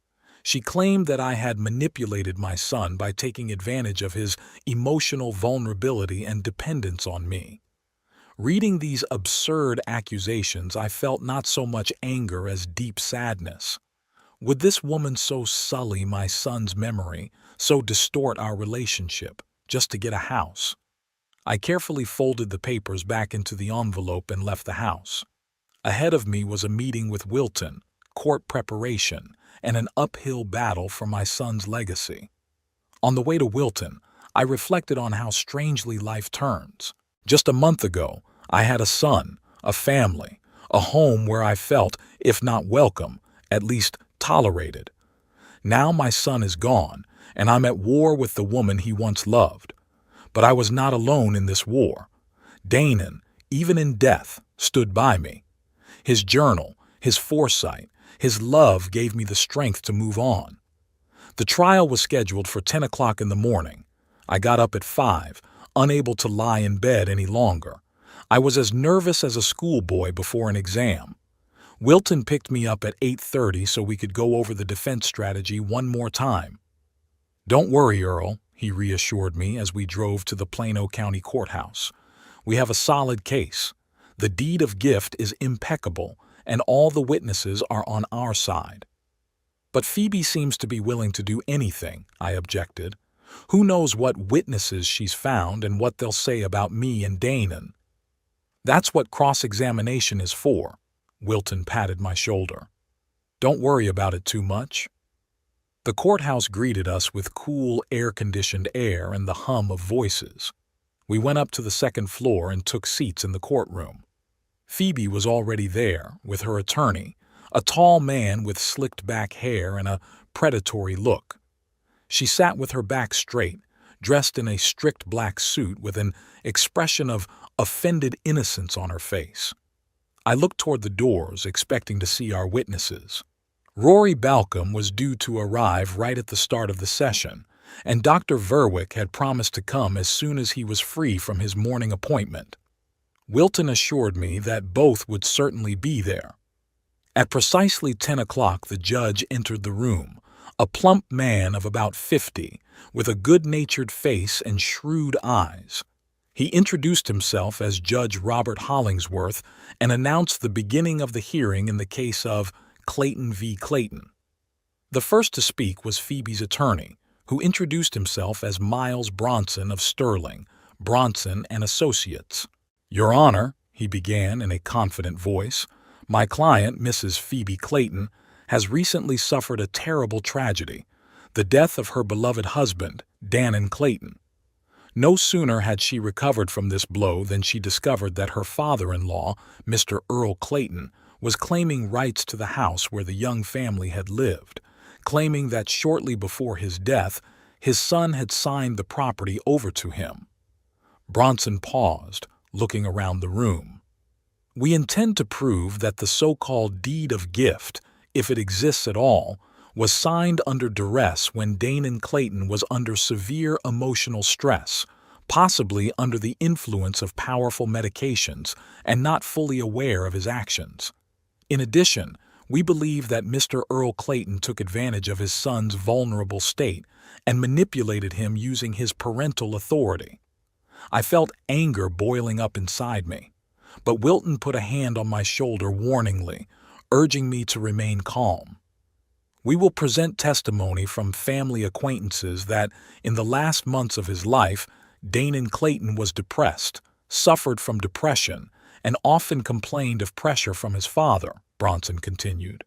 She claimed that I had manipulated my son by taking advantage of his emotional vulnerability and dependence on me. Reading these absurd accusations, I felt not so much anger as deep sadness. Would this woman so sully my son's memory, so distort our relationship, just to get a house? I carefully folded the papers back into the envelope and left the house. Ahead of me was a meeting with Wilton, court preparation, and an uphill battle for my son's legacy. On the way to Wilton, I reflected on how strangely life turns. Just a month ago, I had a son, a family, a home where I felt, if not welcome, at least tolerated. Now my son is gone, and I'm at war with the woman he once loved. But I was not alone in this war. Danon, even in death, stood by me. His journal, his foresight, his love gave me the strength to move on. The trial was scheduled for 10 o'clock in the morning. I got up at 5, unable to lie in bed any longer. I was as nervous as a schoolboy before an exam. Wilton picked me up at 8:30 so we could go over the defense strategy one more time. Don't worry, Earl, he reassured me as we drove to the Plano County Courthouse. We have a solid case. The deed of gift is impeccable, and all the witnesses are on our side. But Phoebe seems to be willing to do anything, I objected. Who knows what witnesses she's found and what they'll say about me and Danon? That's what cross-examination is for. Wilton patted my shoulder. Don't worry about it too much. The courthouse greeted us with cool, air-conditioned air and the hum of voices. We went up to the second floor and took seats in the courtroom. Phoebe was already there, with her attorney, a tall man with slicked-back hair and a predatory look. She sat with her back straight, dressed in a strict black suit with an expression of offended innocence on her face. I looked toward the doors, expecting to see our witnesses. Rory Balcom was due to arrive right at the start of the session, and Dr. Verwick had promised to come as soon as he was free from his morning appointment. Wilton assured me that both would certainly be there. At precisely 10 o'clock, the judge entered the room, a plump man of about 50, with a good-natured face and shrewd eyes. He introduced himself as Judge Robert Hollingsworth and announced the beginning of the hearing in the case of Clayton v. Clayton. The first to speak was Phoebe's attorney, who introduced himself as Miles Bronson of Sterling, Bronson and Associates. "Your Honor," he began in a confident voice, "my client, Mrs. Phoebe Clayton, has recently suffered a terrible tragedy, the death of her beloved husband, Dannon Clayton. No sooner had she recovered from this blow than she discovered that her father-in-law, Mr. Earl Clayton, was claiming rights to the house where the young family had lived, claiming that shortly before his death, his son had signed the property over to him." Bronson paused, looking around the room. "We intend to prove that the so-called deed of gift, if it exists at all, was signed under duress when Dannon Clayton was under severe emotional stress, possibly under the influence of powerful medications and not fully aware of his actions. In addition, we believe that Mr. Earl Clayton took advantage of his son's vulnerable state and manipulated him using his parental authority." I felt anger boiling up inside me, but Wilton put a hand on my shoulder warningly, urging me to remain calm. "We will present testimony from family acquaintances that, in the last months of his life, Dannon Clayton was depressed, suffered from depression, and often complained of pressure from his father," Bronson continued.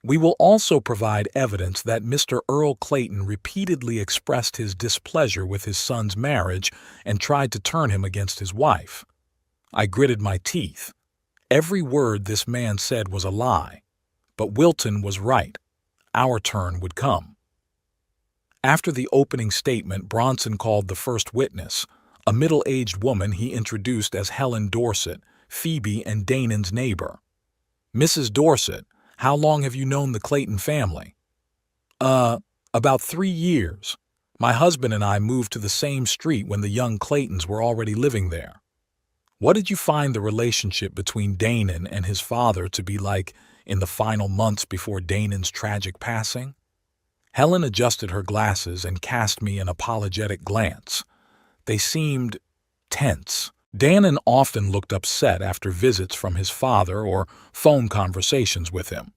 "We will also provide evidence that Mr. Earl Clayton repeatedly expressed his displeasure with his son's marriage and tried to turn him against his wife." I gritted my teeth. Every word this man said was a lie. But Wilton was right. Our turn would come. After the opening statement, Bronson called the first witness, a middle-aged woman he introduced as Helen Dorset, Phoebe and Dannon's neighbor. "Mrs. Dorset, how long have you known the Clayton family?" About 3 years. My husband and I moved to the same street when the young Claytons were already living there." "What did you find the relationship between Dannon and his father to be like in the final months before Dannon's tragic passing?" Helen adjusted her glasses and cast me an apologetic glance. They seemed tense. Dannon often looked upset after visits from his father or phone conversations with him.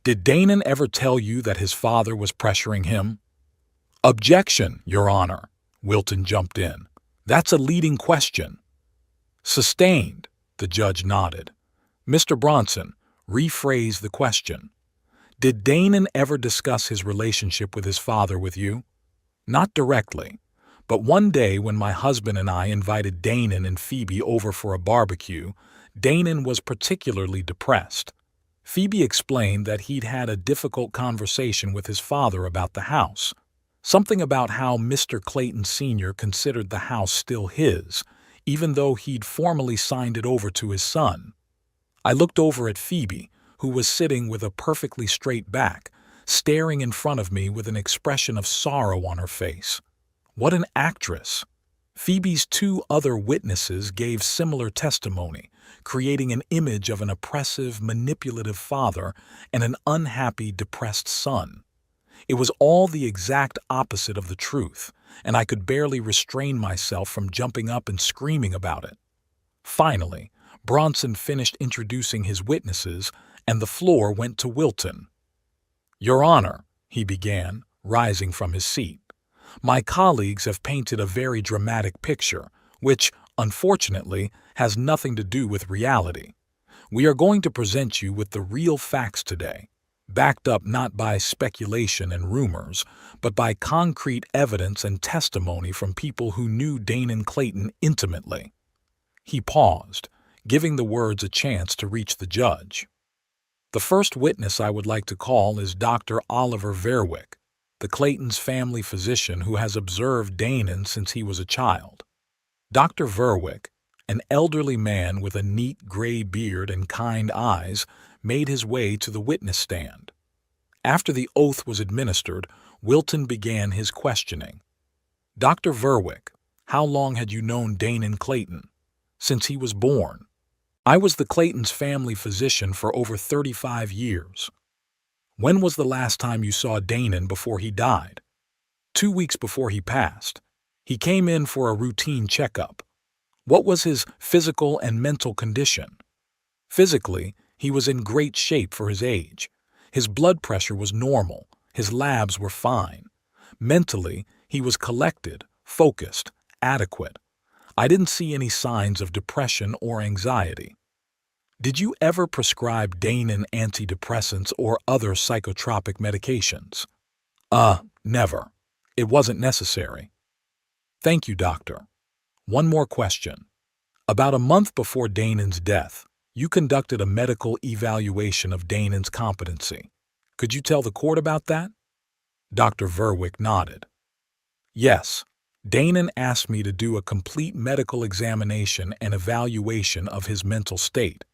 "Did Dannon ever tell you that his father was pressuring him?" "Objection, Your Honor," Wilton jumped in. "That's a leading question." "Sustained," the judge nodded. "Mr. Bronson, rephrase the question. Did Dannon ever discuss his relationship with his father with you?" "Not directly, but one day when my husband and I invited Dannon and Phoebe over for a barbecue, Dannon was particularly depressed. Phoebe explained that he'd had a difficult conversation with his father about the house, something about how Mr. Clayton Sr. considered the house still his, even though he'd formally signed it over to his son. I looked over at Phoebe, who was sitting with a perfectly straight back, staring in front of me with an expression of sorrow on her face. What an actress! Phoebe's 2 other witnesses gave similar testimony, creating an image of an oppressive, manipulative father and an unhappy, depressed son. It was all the exact opposite of the truth, and I could barely restrain myself from jumping up and screaming about it. Finally, Bronson finished introducing his witnesses, and the floor went to Wilton. "Your Honor," he began, rising from his seat, "my colleagues have painted a very dramatic picture, which, unfortunately, has nothing to do with reality. We are going to present you with the real facts today, backed up not by speculation and rumors, but by concrete evidence and testimony from people who knew Dannon Clayton intimately." He paused, giving the words a chance to reach the judge. "The first witness I would like to call is Dr. Oliver Verwick, the Claytons' family physician who has observed Dannon since he was a child." Dr. Verwick, an elderly man with a neat gray beard and kind eyes, made his way to the witness stand. After the oath was administered, Wilton began his questioning. "Dr. Verwick, how long had you known Dannon Clayton?" "Since he was born. I was the Claytons' family physician for over 35 years. "When was the last time you saw Dannon before he died?" 2 weeks before he passed. He came in for a routine checkup. "What was his physical and mental condition?" "Physically, he was in great shape for his age. His blood pressure was normal, his labs were fine. Mentally, he was collected, focused, adequate. I didn't see any signs of depression or anxiety. Did you ever prescribe Danon antidepressants or other psychotropic medications? Never. It wasn't necessary. Thank you, doctor. One more question. About a month before Danon's death, you conducted a medical evaluation of Danon's competency. Could you tell the court about that? Dr. Verwick nodded. Yes, Danon asked me to do a complete medical examination and evaluation of his mental state.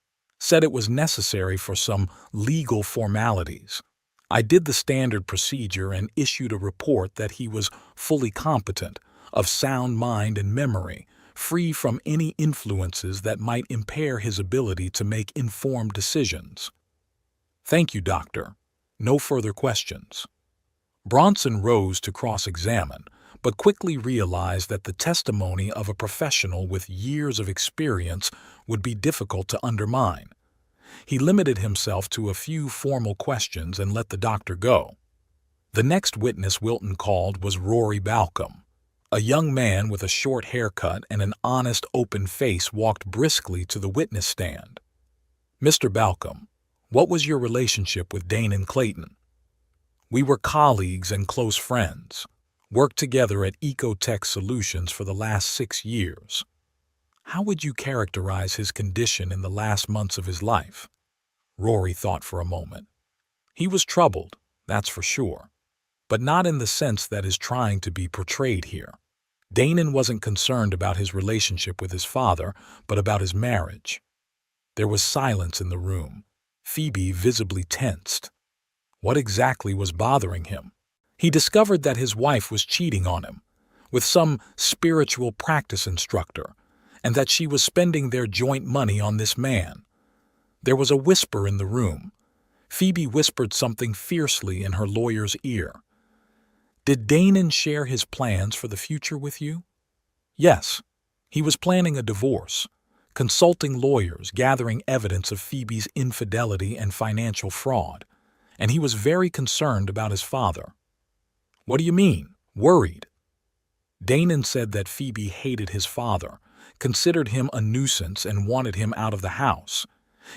Said it was necessary for some legal formalities. I did the standard procedure and issued a report that he was fully competent, of sound mind and memory, free from any influences that might impair his ability to make informed decisions. Thank you, doctor. No further questions. Bronson rose to cross-examine, but quickly realized that the testimony of a professional with years of experience would be difficult to undermine. He limited himself to a few formal questions and let the doctor go. The next witness Wilton called was Rory Balcom. A young man with a short haircut and an honest, open face walked briskly to the witness stand. Mr. Balcom, what was your relationship with Danon Clayton? We were colleagues and close friends. Worked together at Ecotech Solutions for the last 6 years. How would you characterize his condition in the last months of his life? Rory thought for a moment. He was troubled, that's for sure, but not in the sense that is trying to be portrayed here. Danon wasn't concerned about his relationship with his father, but about his marriage. There was silence in the room. Phoebe visibly tensed. What exactly was bothering him? He discovered that his wife was cheating on him, with some spiritual practice instructor, and that she was spending their joint money on this man. There was a whisper in the room. Phoebe whispered something fiercely in her lawyer's ear. Did Danon share his plans for the future with you? Yes. He was planning a divorce, consulting lawyers, gathering evidence of Phoebe's infidelity and financial fraud, and he was very concerned about his father. What do you mean? Worried? Danon said that Phoebe hated his father, considered him a nuisance, and wanted him out of the house.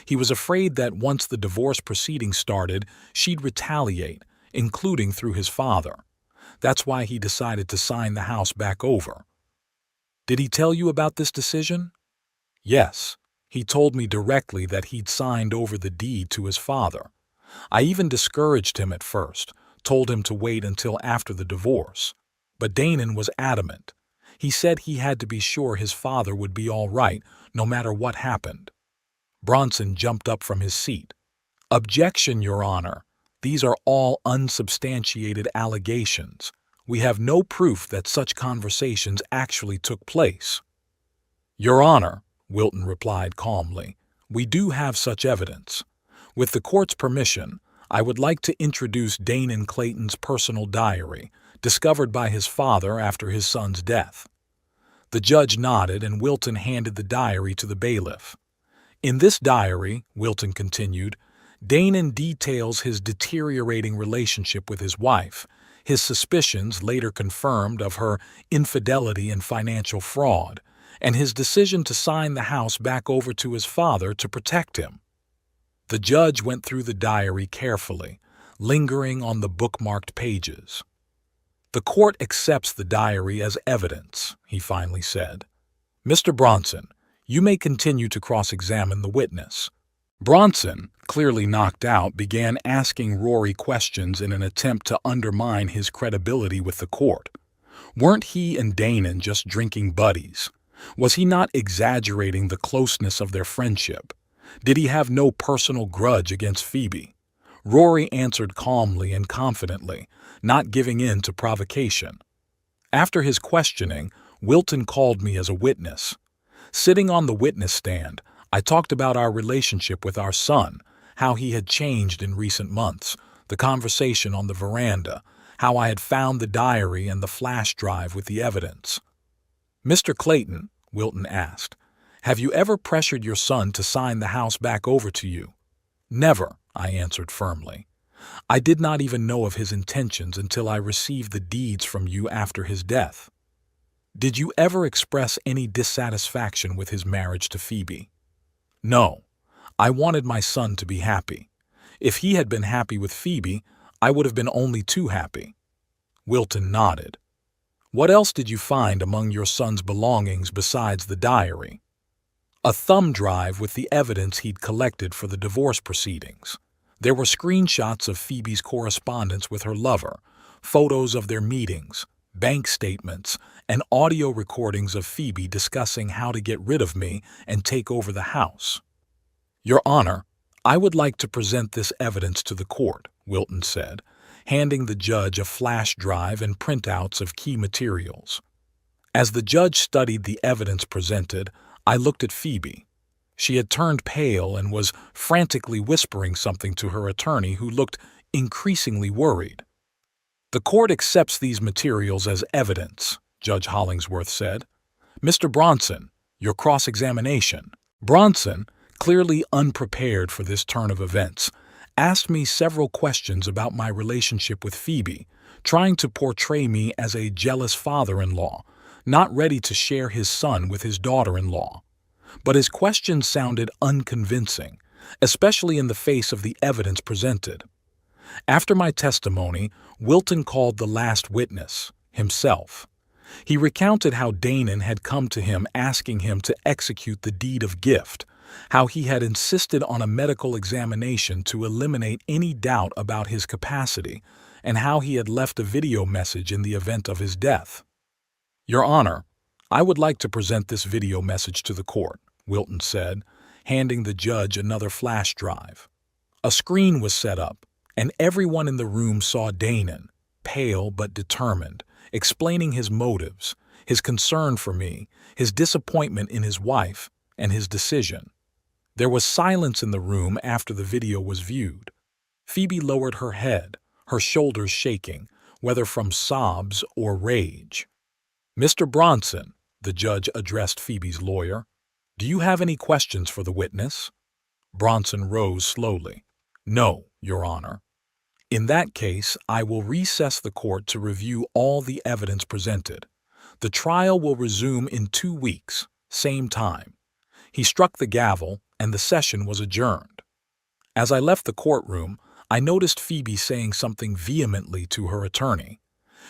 He was afraid that once the divorce proceedings started, she'd retaliate, including through his father. That's why he decided to sign the house back over. Did he tell you about this decision? Yes. He told me directly that he'd signed over the deed to his father. I even discouraged him at first, told him to wait until after the divorce. But Danon was adamant. He said he had to be sure his father would be all right, no matter what happened. Bronson jumped up from his seat. Objection, Your Honor. These are all unsubstantiated allegations. We have no proof that such conversations actually took place. Your Honor, Wilton replied calmly, we do have such evidence. With the court's permission, I would like to introduce Danon Clayton's personal diary, discovered by his father after his son's death. The judge nodded and Wilton handed the diary to the bailiff. In this diary, Wilton continued, Danon details his deteriorating relationship with his wife, his suspicions later confirmed of her infidelity and financial fraud, and his decision to sign the house back over to his father to protect him. The judge went through the diary carefully, lingering on the bookmarked pages. The court accepts the diary as evidence, he finally said. Mr. Bronson, you may continue to cross-examine the witness. Bronson, clearly knocked out, began asking Rory questions in an attempt to undermine his credibility with the court. Weren't he and Danon just drinking buddies? Was he not exaggerating the closeness of their friendship? Did he have no personal grudge against Phoebe? Rory answered calmly and confidently, not giving in to provocation. After his questioning, Wilton called me as a witness. Sitting on the witness stand, I talked about our relationship with our son, how he had changed in recent months, the conversation on the veranda, how I had found the diary and the flash drive with the evidence. Mr. Clayton, Wilton asked, have you ever pressured your son to sign the house back over to you? Never, I answered firmly. I did not even know of his intentions until I received the deeds from you after his death. Did you ever express any dissatisfaction with his marriage to Phoebe? No. I wanted my son to be happy. If he had been happy with Phoebe, I would have been only too happy. Wilton nodded. What else did you find among your son's belongings besides the diary? A thumb drive with the evidence he'd collected for the divorce proceedings. There were screenshots of Phoebe's correspondence with her lover, photos of their meetings, bank statements, and audio recordings of Phoebe discussing how to get rid of me and take over the house. Your Honor, I would like to present this evidence to the court, Wilton said, handing the judge a flash drive and printouts of key materials. As the judge studied the evidence presented, I looked at Phoebe. She had turned pale and was frantically whispering something to her attorney, who looked increasingly worried. The court accepts these materials as evidence, Judge Hollingsworth said. Mr. Bronson, your cross-examination. Bronson, clearly unprepared for this turn of events, asked me several questions about my relationship with Phoebe, trying to portray me as a jealous father-in-law, not ready to share his son with his daughter-in-law. But his questions sounded unconvincing, especially in the face of the evidence presented. After my testimony, Wilton called the last witness, himself. He recounted how Danon had come to him asking him to execute the deed of gift, how he had insisted on a medical examination to eliminate any doubt about his capacity, and how he had left a video message in the event of his death. Your Honor, I would like to present this video message to the court, Wilton said, handing the judge another flash drive. A screen was set up, and everyone in the room saw Danon, pale but determined, explaining his motives, his concern for me, his disappointment in his wife, and his decision. There was silence in the room after the video was viewed. Phoebe lowered her head, her shoulders shaking, whether from sobs or rage. Mr. Bronson, the judge addressed Phoebe's lawyer, do you have any questions for the witness? Bronson rose slowly. No, Your Honor. In that case, I will recess the court to review all the evidence presented. The trial will resume in 2 weeks, same time. He struck the gavel, and the session was adjourned. As I left the courtroom, I noticed Phoebe saying something vehemently to her attorney.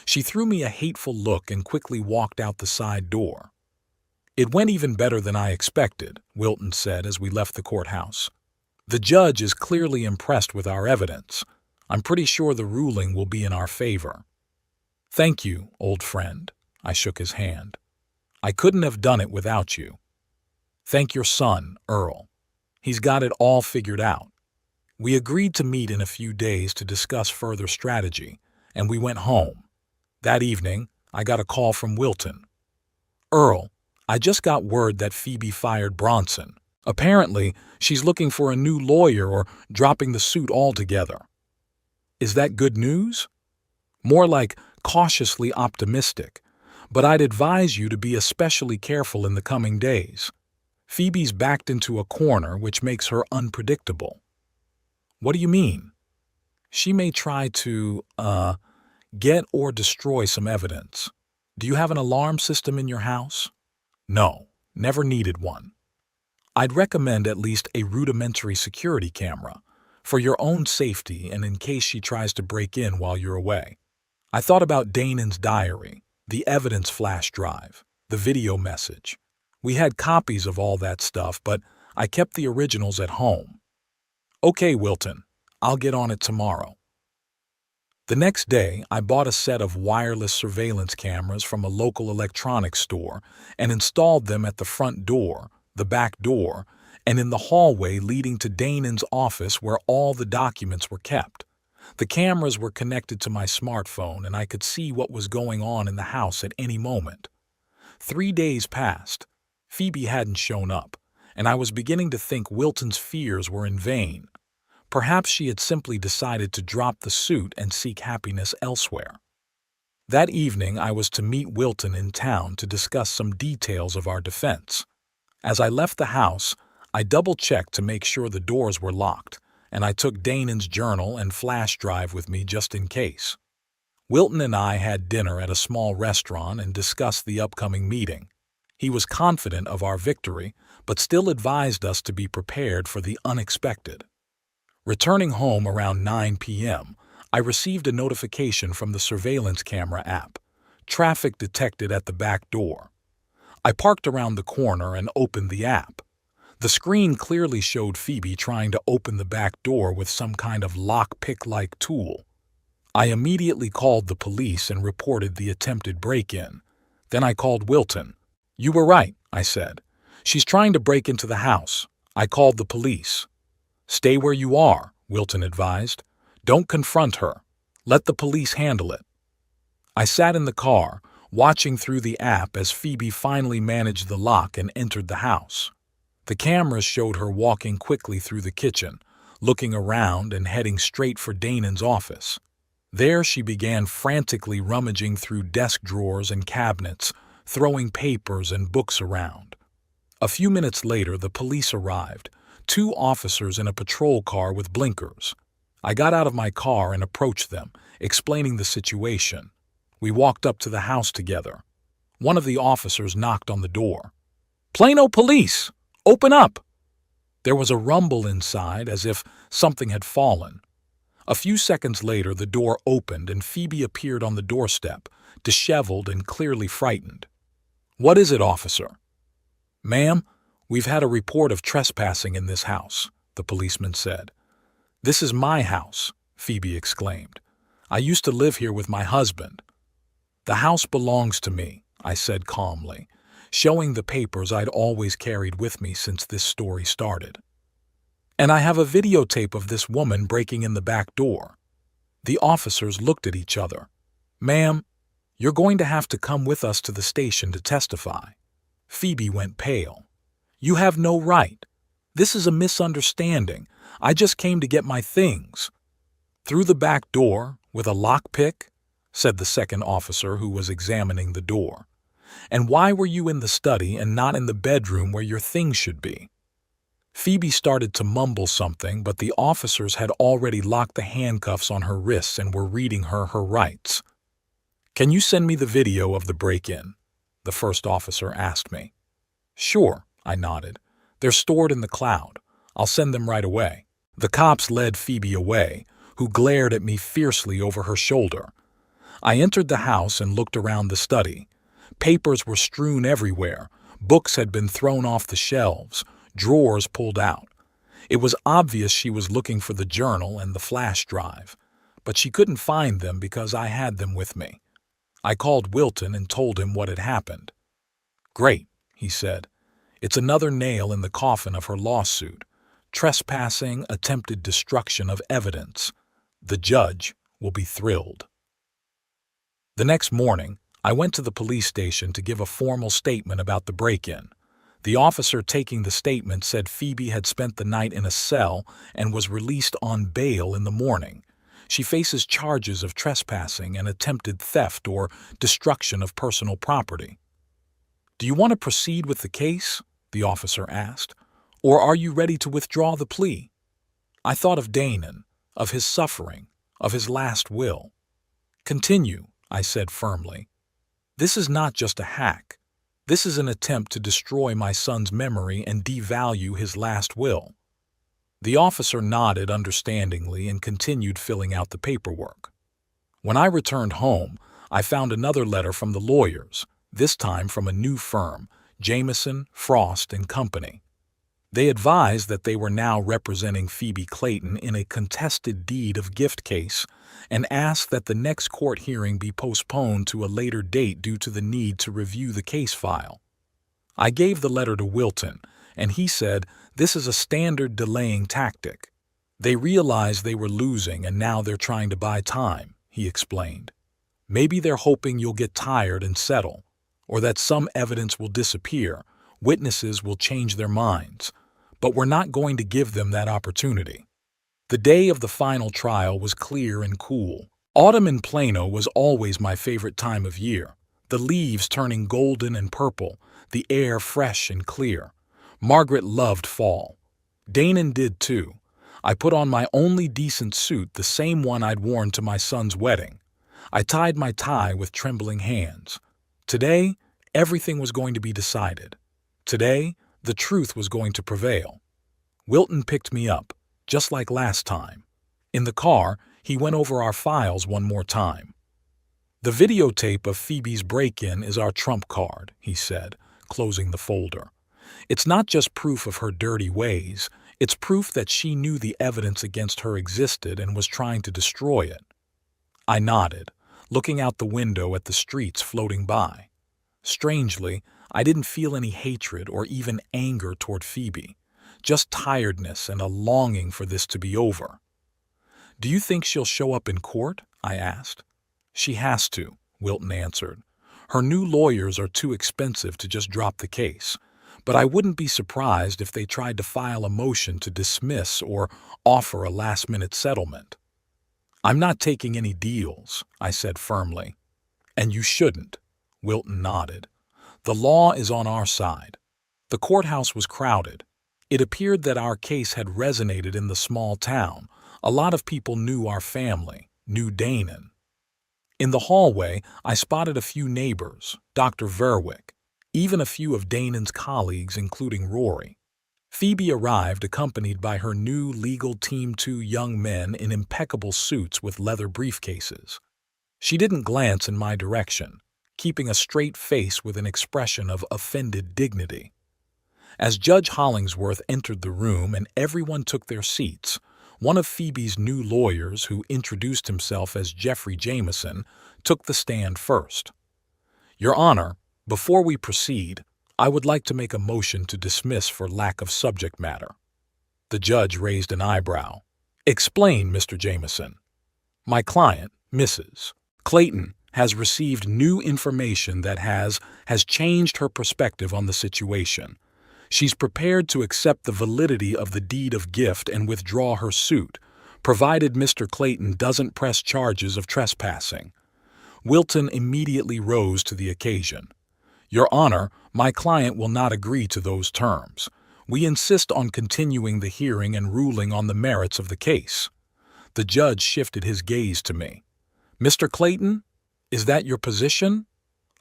She threw me a hateful look and quickly walked out the side door. It went even better than I expected, Wilton said as we left the courthouse. The judge is clearly impressed with our evidence. I'm pretty sure the ruling will be in our favor. Thank you, old friend. I shook his hand. I couldn't have done it without you. Thank your son, Earl. He's got it all figured out. We agreed to meet in a few days to discuss further strategy, and we went home. That evening, I got a call from Wilton. Earl, I just got word that Phoebe fired Bronson. Apparently, she's looking for a new lawyer or dropping the suit altogether. Is that good news? More like cautiously optimistic, but I'd advise you to be especially careful in the coming days. Phoebe's backed into a corner which makes her unpredictable. What do you mean? She may try to, get or destroy some evidence. Do you have an alarm system in your house? No, never needed one. I'd recommend at least a rudimentary security camera, for your own safety and in case she tries to break in while you're away. I thought about Danon's diary, the evidence flash drive, the video message. We had copies of all that stuff, but I kept the originals at home. Okay, Wilton, I'll get on it tomorrow. The next day, I bought a set of wireless surveillance cameras from a local electronics store and installed them at the front door, the back door, and in the hallway leading to Danon's office where all the documents were kept. The cameras were connected to my smartphone and I could see what was going on in the house at any moment. 3 days passed. Phoebe hadn't shown up, and I was beginning to think Wilton's fears were in vain. Perhaps she had simply decided to drop the suit and seek happiness elsewhere. That evening I was to meet Wilton in town to discuss some details of our defense. As I left the house, I double-checked to make sure the doors were locked, and I took Danon's journal and flash drive with me just in case. Wilton and I had dinner at a small restaurant and discussed the upcoming meeting. He was confident of our victory, but still advised us to be prepared for the unexpected. Returning home around 9 p.m., I received a notification from the surveillance camera app. Traffic detected at the back door. I parked around the corner and opened the app. The screen clearly showed Phoebe trying to open the back door with some kind of lockpick-like tool. I immediately called the police and reported the attempted break-in. Then I called Wilton. "You were right," I said. "She's trying to break into the house." I called the police. "Stay where you are," Wilton advised. "Don't confront her. Let the police handle it." I sat in the car, watching through the app as Phoebe finally managed the lock and entered the house. The cameras showed her walking quickly through the kitchen, looking around and heading straight for Danon's office. There she began frantically rummaging through desk drawers and cabinets, throwing papers and books around. A few minutes later, the police arrived, 2 officers in a patrol car with blinkers. I got out of my car and approached them, explaining the situation. We walked up to the house together. One of the officers knocked on the door. "Plano Police! Open up!" There was a rumble inside as if something had fallen. A few seconds later, the door opened and Phoebe appeared on the doorstep, disheveled and clearly frightened. "What is it, officer?" "Ma'am, we've had a report of trespassing in this house," the policeman said. "This is my house," Phoebe exclaimed. "I used to live here with my husband." "The house belongs to me," I said calmly, showing the papers I'd always carried with me since this story started. "And I have a videotape of this woman breaking in the back door." The officers looked at each other. "Ma'am, you're going to have to come with us to the station to testify." Phoebe went pale. "You have no right. This is a misunderstanding. I just came to get my things." "Through the back door, with a lockpick?" said the second officer who was examining the door. "And why were you in the study and not in the bedroom where your things should be?" Phoebe started to mumble something, but the officers had already locked the handcuffs on her wrists and were reading her rights. "Can you send me the video of the break-in?" the first officer asked me. "Sure," I nodded. "They're stored in the cloud. I'll send them right away." The cops led Phoebe away, who glared at me fiercely over her shoulder. I entered the house and looked around the study. Papers were strewn everywhere. Books had been thrown off the shelves, drawers pulled out. It was obvious she was looking for the journal and the flash drive, but she couldn't find them because I had them with me. I called Wilton and told him what had happened. "Great," he said. "It's another nail in the coffin of her lawsuit. Trespassing, attempted destruction of evidence. The judge will be thrilled." The next morning, I went to the police station to give a formal statement about the break-in. The officer taking the statement said Phoebe had spent the night in a cell and was released on bail in the morning. She faces charges of trespassing and attempted theft or destruction of personal property. "Do you want to proceed with the case?" the officer asked. "Or are you ready to withdraw the plea?" I thought of Danon, of his suffering, of his last will. "Continue," I said firmly. "This is not just a hack. This is an attempt to destroy my son's memory and devalue his last will." The officer nodded understandingly and continued filling out the paperwork. When I returned home, I found another letter from the lawyers, this time from a new firm, Jameson, Frost and Company. They advised that they were now representing Phoebe Clayton in a contested deed of gift case and asked that the next court hearing be postponed to a later date due to the need to review the case file. I gave the letter to Wilton, and he said this is a standard delaying tactic. They realized they were losing and now they're trying to buy time, he explained. Maybe they're hoping you'll get tired and settle, or that some evidence will disappear, witnesses will change their minds. But we're not going to give them that opportunity. The day of the final trial was clear and cool. Autumn in Plano was always my favorite time of year, the leaves turning golden and purple, the air fresh and clear. Margaret loved fall. Danon did too. I put on my only decent suit, the same one I'd worn to my son's wedding. I tied my tie with trembling hands. Today, everything was going to be decided. Today, the truth was going to prevail. Wilton picked me up, just like last time. In the car, he went over our files one more time. "The videotape of Phoebe's break-in is our trump card," he said, closing the folder. "It's not just proof of her dirty ways, it's proof that she knew the evidence against her existed and was trying to destroy it." I nodded, looking out the window at the streets floating by. Strangely, I didn't feel any hatred or even anger toward Phoebe, just tiredness and a longing for this to be over. "Do you think she'll show up in court?" I asked. "She has to," Wilton answered. "Her new lawyers are too expensive to just drop the case, but I wouldn't be surprised if they tried to file a motion to dismiss or offer a last-minute settlement." "I'm not taking any deals," I said firmly. "And you shouldn't," Wilton nodded. "The law is on our side." The courthouse was crowded. It appeared that our case had resonated in the small town. A lot of people knew our family, knew Danon. In the hallway, I spotted a few neighbors, Dr. Verwick, even a few of Danon's colleagues, including Rory. Phoebe arrived accompanied by her new legal team, 2 young men in impeccable suits with leather briefcases. She didn't glance in my direction, keeping a straight face with an expression of offended dignity. As Judge Hollingsworth entered the room and everyone took their seats, one of Phoebe's new lawyers, who introduced himself as Jeffrey Jameson, took the stand first. "Your Honor, before we proceed, I would like to make a motion to dismiss for lack of subject matter." The judge raised an eyebrow. "Explain, Mr. Jameson." "My client, Mrs. Clayton, has received new information that has changed her perspective on the situation. She's prepared to accept the validity of the deed of gift and withdraw her suit, provided Mr. Clayton doesn't press charges of trespassing." Wilton immediately rose to the occasion. "Your Honor, my client will not agree to those terms. We insist on continuing the hearing and ruling on the merits of the case." The judge shifted his gaze to me. "Mr. Clayton, is that your position?"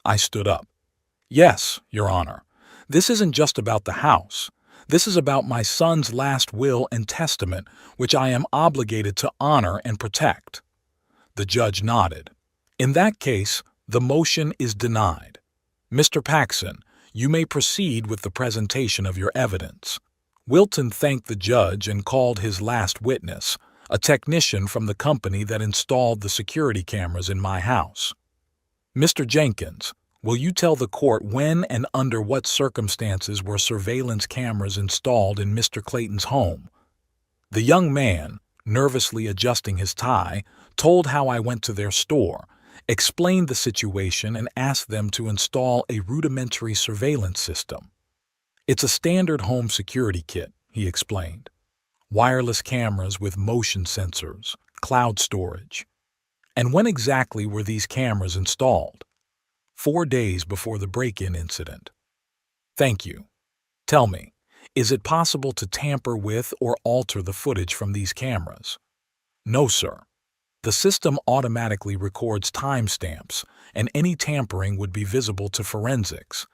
I stood up. "Yes, Your Honor. This isn't just about the house. This is about my son's last will and testament, which I am obligated to honor and protect." The judge nodded. "In that case, the motion is denied. Mr. Paxson, you may proceed with the presentation of your evidence." Wilton thanked the judge and called his last witness, a technician from the company that installed the security cameras in my house. "Mr. Jenkins, will you tell the court when and under what circumstances were surveillance cameras installed in Mr. Clayton's home?" The young man, nervously adjusting his tie, told how I went to their store, explained the situation, and asked them to install a rudimentary surveillance system. "It's a standard home security kit," he explained. "Wireless cameras with motion sensors, cloud storage." "And when exactly were these cameras installed?" 4 days before the break-in incident." "Thank you. Tell me, is it possible to tamper with or alter the footage from these cameras?" "No, sir. The system automatically records timestamps, and any tampering would be visible to forensics.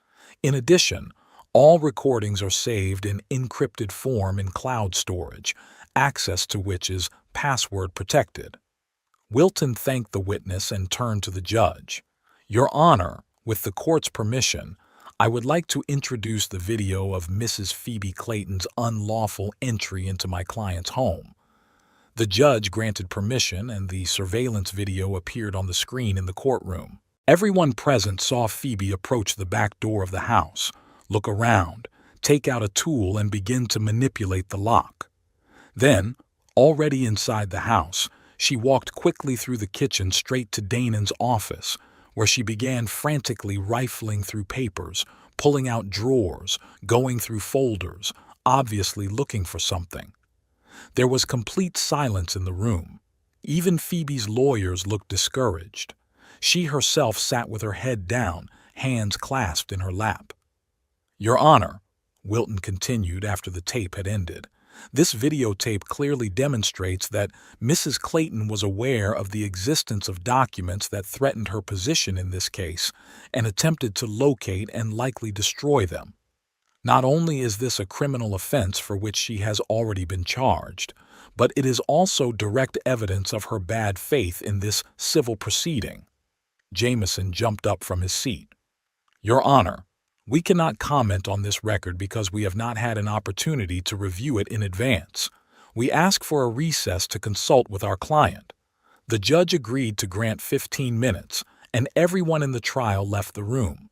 In addition, all recordings are saved in encrypted form in cloud storage, access to which is password protected." Wilton thanked the witness and turned to the judge. "Your Honor, with the court's permission, I would like to introduce the video of Mrs. Phoebe Clayton's unlawful entry into my client's home." The judge granted permission, and the surveillance video appeared on the screen in the courtroom. Everyone present saw Phoebe approach the back door of the house, look around, take out a tool, and begin to manipulate the lock. Then, already inside the house, she walked quickly through the kitchen straight to Danon's office, where she began frantically rifling through papers, pulling out drawers, going through folders, obviously looking for something. There was complete silence in the room. Even Phoebe's lawyers looked discouraged. She herself sat with her head down, hands clasped in her lap. "Your Honor," Wilton continued after the tape had ended, This videotape clearly demonstrates that Mrs. Clayton was aware of the existence of documents that threatened her position in this case and attempted to locate and likely destroy them. Not only is this a criminal offense for which she has already been charged, but it is also direct evidence of her bad faith in this civil proceeding. Jameson jumped up from his seat. Your Honor, we cannot comment on this record because we have not had an opportunity to review it in advance. We ask for a recess to consult with our client. The judge agreed to grant 15 minutes, and everyone in the trial left the room.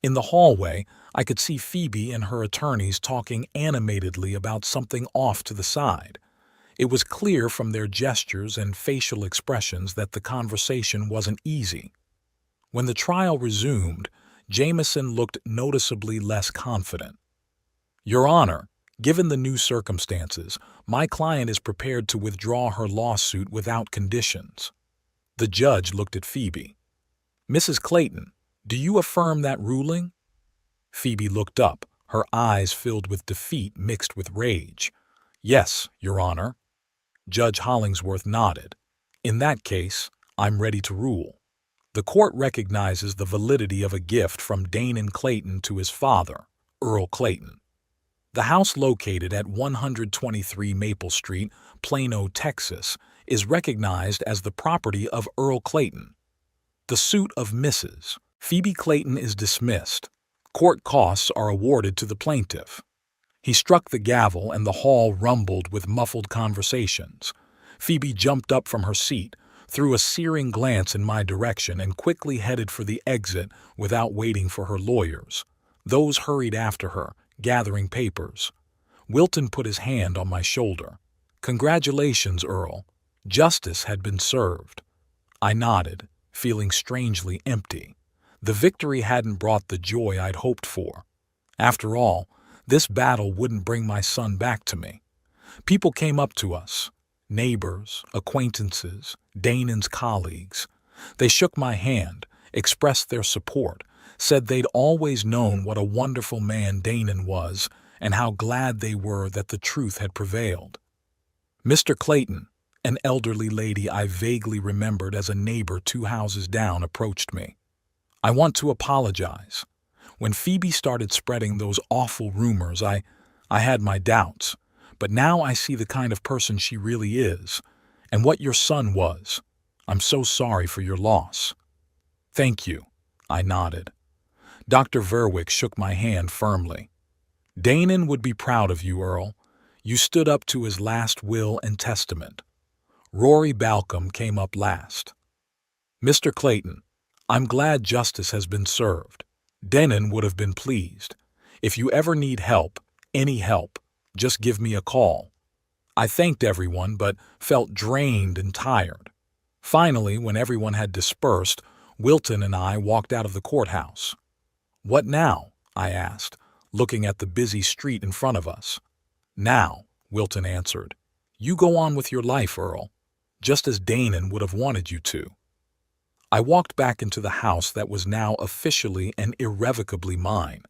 In the hallway, I could see Phoebe and her attorneys talking animatedly about something off to the side. It was clear from their gestures and facial expressions that the conversation wasn't easy. When the trial resumed, Jameson looked noticeably less confident. Your Honor, given the new circumstances, my client is prepared to withdraw her lawsuit without conditions. The judge looked at Phoebe. Mrs. Clayton, do you affirm that ruling? Phoebe looked up, her eyes filled with defeat mixed with rage. Yes, Your Honor. Judge Hollingsworth nodded. In that case, I'm ready to rule. The court recognizes the validity of a gift from Danon Clayton to his father, Earl Clayton. The house located at 123 Maple Street, Plano, Texas, is recognized as the property of Earl Clayton. The suit of Mrs. Phoebe Clayton is dismissed. Court costs are awarded to the plaintiff. He struck the gavel and the hall rumbled with muffled conversations. Phoebe jumped up from her seat, threw a searing glance in my direction, and quickly headed for the exit without waiting for her lawyers. Those hurried after her, gathering papers. Wilton put his hand on my shoulder. Congratulations, Earl. Justice had been served. I nodded, feeling strangely empty. The victory hadn't brought the joy I'd hoped for. After all, this battle wouldn't bring my son back to me. People came up to us. Neighbors, acquaintances, Danon's colleagues. They shook my hand, expressed their support, said they'd always known what a wonderful man Danon was and how glad they were that the truth had prevailed. Mr. Clayton, an elderly lady I vaguely remembered as a neighbor 2 houses down, approached me. I want to apologize. When Phoebe started spreading those awful rumors, I had my doubts. But now I see the kind of person she really is, and what your son was. I'm so sorry for your loss. Thank you, I nodded. Dr. Verwick shook my hand firmly. Danon would be proud of you, Earl. You stood up to his last will and testament. Rory Balcom came up last. Mr. Clayton, I'm glad justice has been served. Danon would have been pleased. If you ever need help, any help, just give me a call. I thanked everyone, but felt drained and tired. Finally, when everyone had dispersed, Wilton and I walked out of the courthouse. What now? I asked, looking at the busy street in front of us. Now, Wilton answered. You go on with your life, Earl, just as Danon would have wanted you to. I walked back into the house that was now officially and irrevocably mine.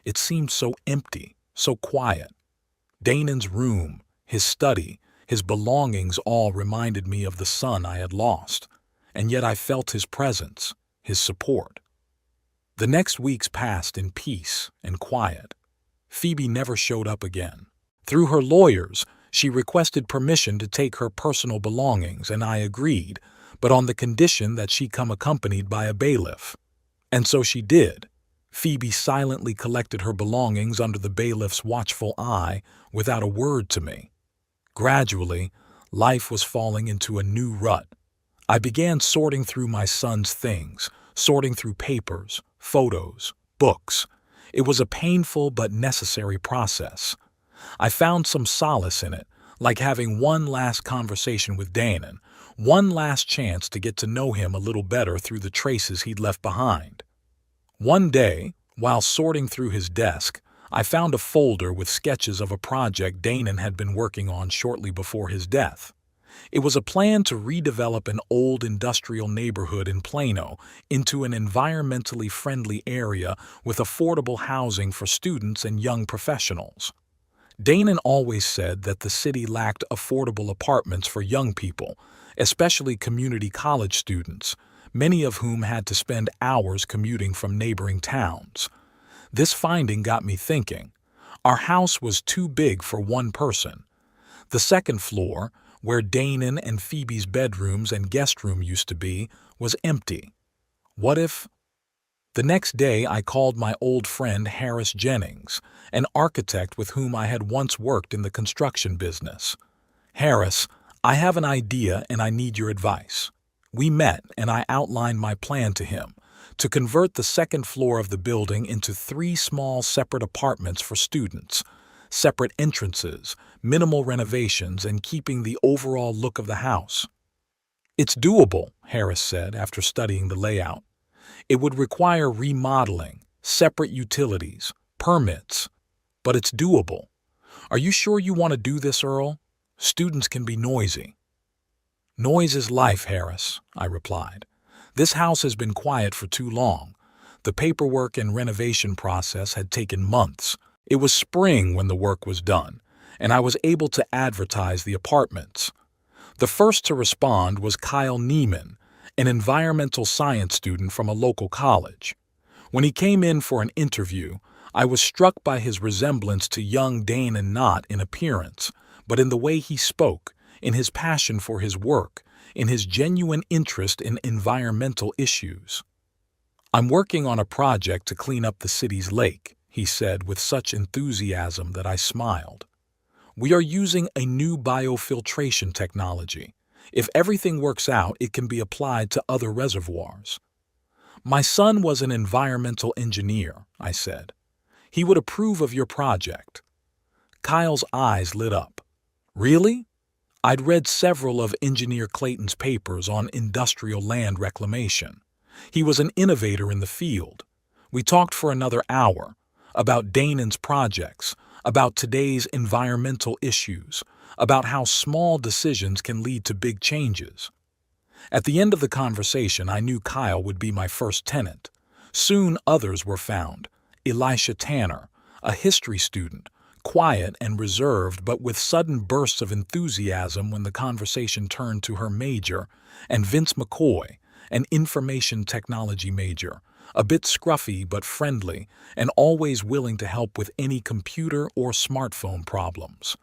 It seemed so empty, so quiet. Danon's room, his study, his belongings all reminded me of the son I had lost, and yet I felt his presence, his support. The next weeks passed in peace and quiet. Phoebe never showed up again. Through her lawyers, she requested permission to take her personal belongings, and I agreed, but on the condition that she come accompanied by a bailiff. And so she did. Phoebe silently collected her belongings under the bailiff's watchful eye without a word to me. Gradually, life was falling into a new rut. I began sorting through my son's things, sorting through papers, photos, books. It was a painful but necessary process. I found some solace in it, like having one last conversation with Danon, one last chance to get to know him a little better through the traces he'd left behind. One day, while sorting through his desk, I found a folder with sketches of a project Danon had been working on shortly before his death. It was a plan to redevelop an old industrial neighborhood in Plano into an environmentally friendly area with affordable housing for students and young professionals. Danon always said that the city lacked affordable apartments for young people, especially community college students, many of whom had to spend hours commuting from neighboring towns. This finding got me thinking. Our house was too big for one person. The second floor, where Danon and Phoebe's bedrooms and guest room used to be, was empty. What if... The next day I called my old friend Harris Jennings, an architect with whom I had once worked in the construction business. "Harris, I have an idea and I need your advice." We met and I outlined my plan to him, to convert the second floor of the building into 3 small separate apartments for students, separate entrances, minimal renovations, and keeping the overall look of the house. "It's doable," Harris said after studying the layout. "It would require remodeling, separate utilities, permits, but it's doable. Are you sure you want to do this, Earl? Students can be noisy." "Noise is life, Harris," I replied. "This house has been quiet for too long. The paperwork and renovation process had taken months. It was spring when the work was done, and I was able to advertise the apartments." The first to respond was Kyle Neiman, an environmental science student from a local college. When he came in for an interview, I was struck by his resemblance to young Danon not in appearance, but in the way he spoke, in his passion for his work, in his genuine interest in environmental issues. "I'm working on a project to clean up the city's lake," he said with such enthusiasm that I smiled. "We are using a new biofiltration technology. If everything works out, it can be applied to other reservoirs." "My son was an environmental engineer," I said. "He would approve of your project." Kyle's eyes lit up. "Really?" I'd read several of Engineer Clayton's papers on industrial land reclamation. He was an innovator in the field. We talked for another hour, about Danon's projects, about today's environmental issues, about how small decisions can lead to big changes. At the end of the conversation, I knew Kyle would be my first tenant. Soon others were found. Elisha Tanner, a history student, quiet and reserved but with sudden bursts of enthusiasm when the conversation turned to her major, and Vince McCoy, an information technology major, a bit scruffy but friendly and always willing to help with any computer or smartphone problems.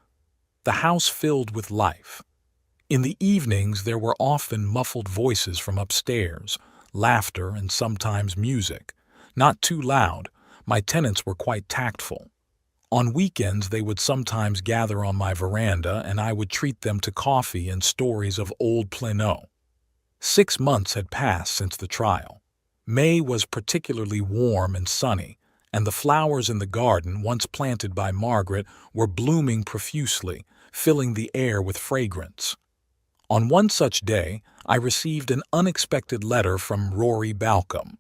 The house filled with life. In the evenings there were often muffled voices from upstairs, laughter and sometimes music. Not too loud, my tenants were quite tactful. On weekends they would sometimes gather on my veranda and I would treat them to coffee and stories of old Plano. 6 months had passed since the trial. May was particularly warm and sunny, and the flowers in the garden, once planted by Margaret, were blooming profusely, filling the air with fragrance. On one such day, I received an unexpected letter from Rory Balcom.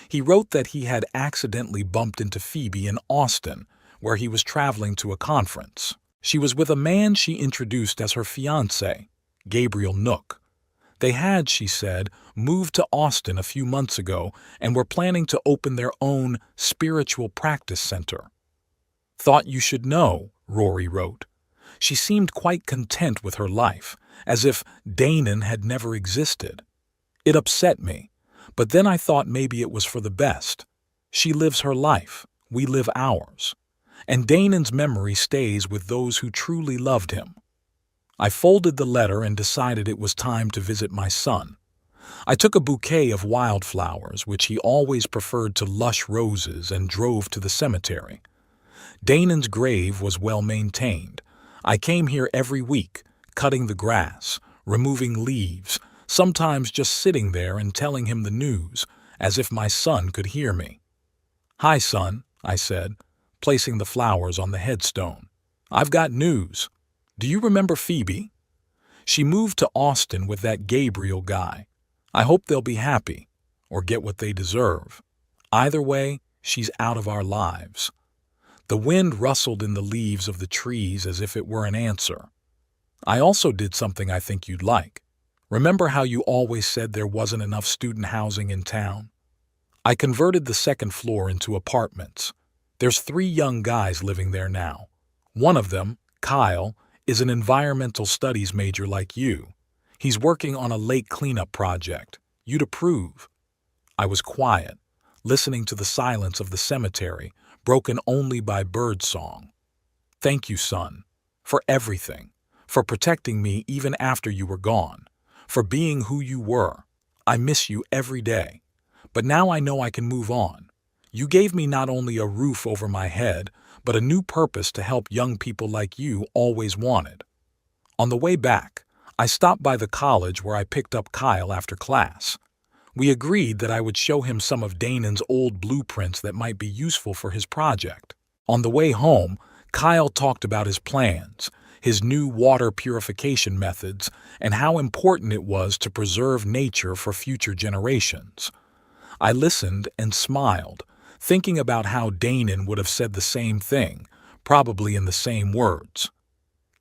He wrote that he had accidentally bumped into Phoebe in Austin, where he was traveling to a conference. She was with a man she introduced as her fiancé, Gabriel Nook. They had, she said, moved to Austin a few months ago and were planning to open their own spiritual practice center. "Thought you should know," Rory wrote. She seemed quite content with her life, as if Danon had never existed. It upset me, but then I thought maybe it was for the best. She lives her life, we live ours. And Danon's memory stays with those who truly loved him. I folded the letter and decided it was time to visit my son. I took a bouquet of wildflowers, which he always preferred to lush roses, and drove to the cemetery. Danon's grave was well maintained. I came here every week, cutting the grass, removing leaves, sometimes just sitting there and telling him the news, as if my son could hear me. "Hi, son," I said, placing the flowers on the headstone. "I've got news. Do you remember Phoebe? She moved to Austin with that Gabriel guy. I hope they'll be happy, or get what they deserve. Either way, she's out of our lives." The wind rustled in the leaves of the trees as if it were an answer. "I also did something I think you'd like. Remember how you always said there wasn't enough student housing in town? I converted the second floor into apartments. There's 3 young guys living there now. One of them, Kyle, is an environmental studies major like you. He's working on a lake cleanup project. You'd approve." I was quiet, listening to the silence of the cemetery, broken only by bird song. "Thank you, son, for everything, for protecting me even after you were gone, for being who you were. I miss you every day. But now I know I can move on. You gave me not only a roof over my head, but a new purpose to help young people like you always wanted." On the way back, I stopped by the college where I picked up Kyle after class. We agreed that I would show him some of Damon's old blueprints that might be useful for his project. On the way home, Kyle talked about his plans, his new water purification methods, and how important it was to preserve nature for future generations. I listened and smiled, thinking about how Damon would have said the same thing, probably in the same words.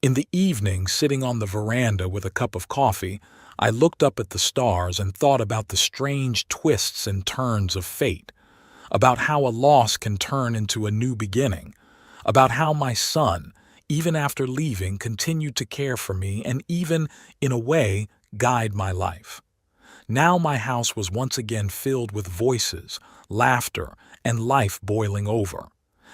In the evening, sitting on the veranda with a cup of coffee, I looked up at the stars and thought about the strange twists and turns of fate, about how a loss can turn into a new beginning, about how my son, even after leaving, continued to care for me and even, in a way, guide my life. Now my house was once again filled with voices, laughter, and life boiling over.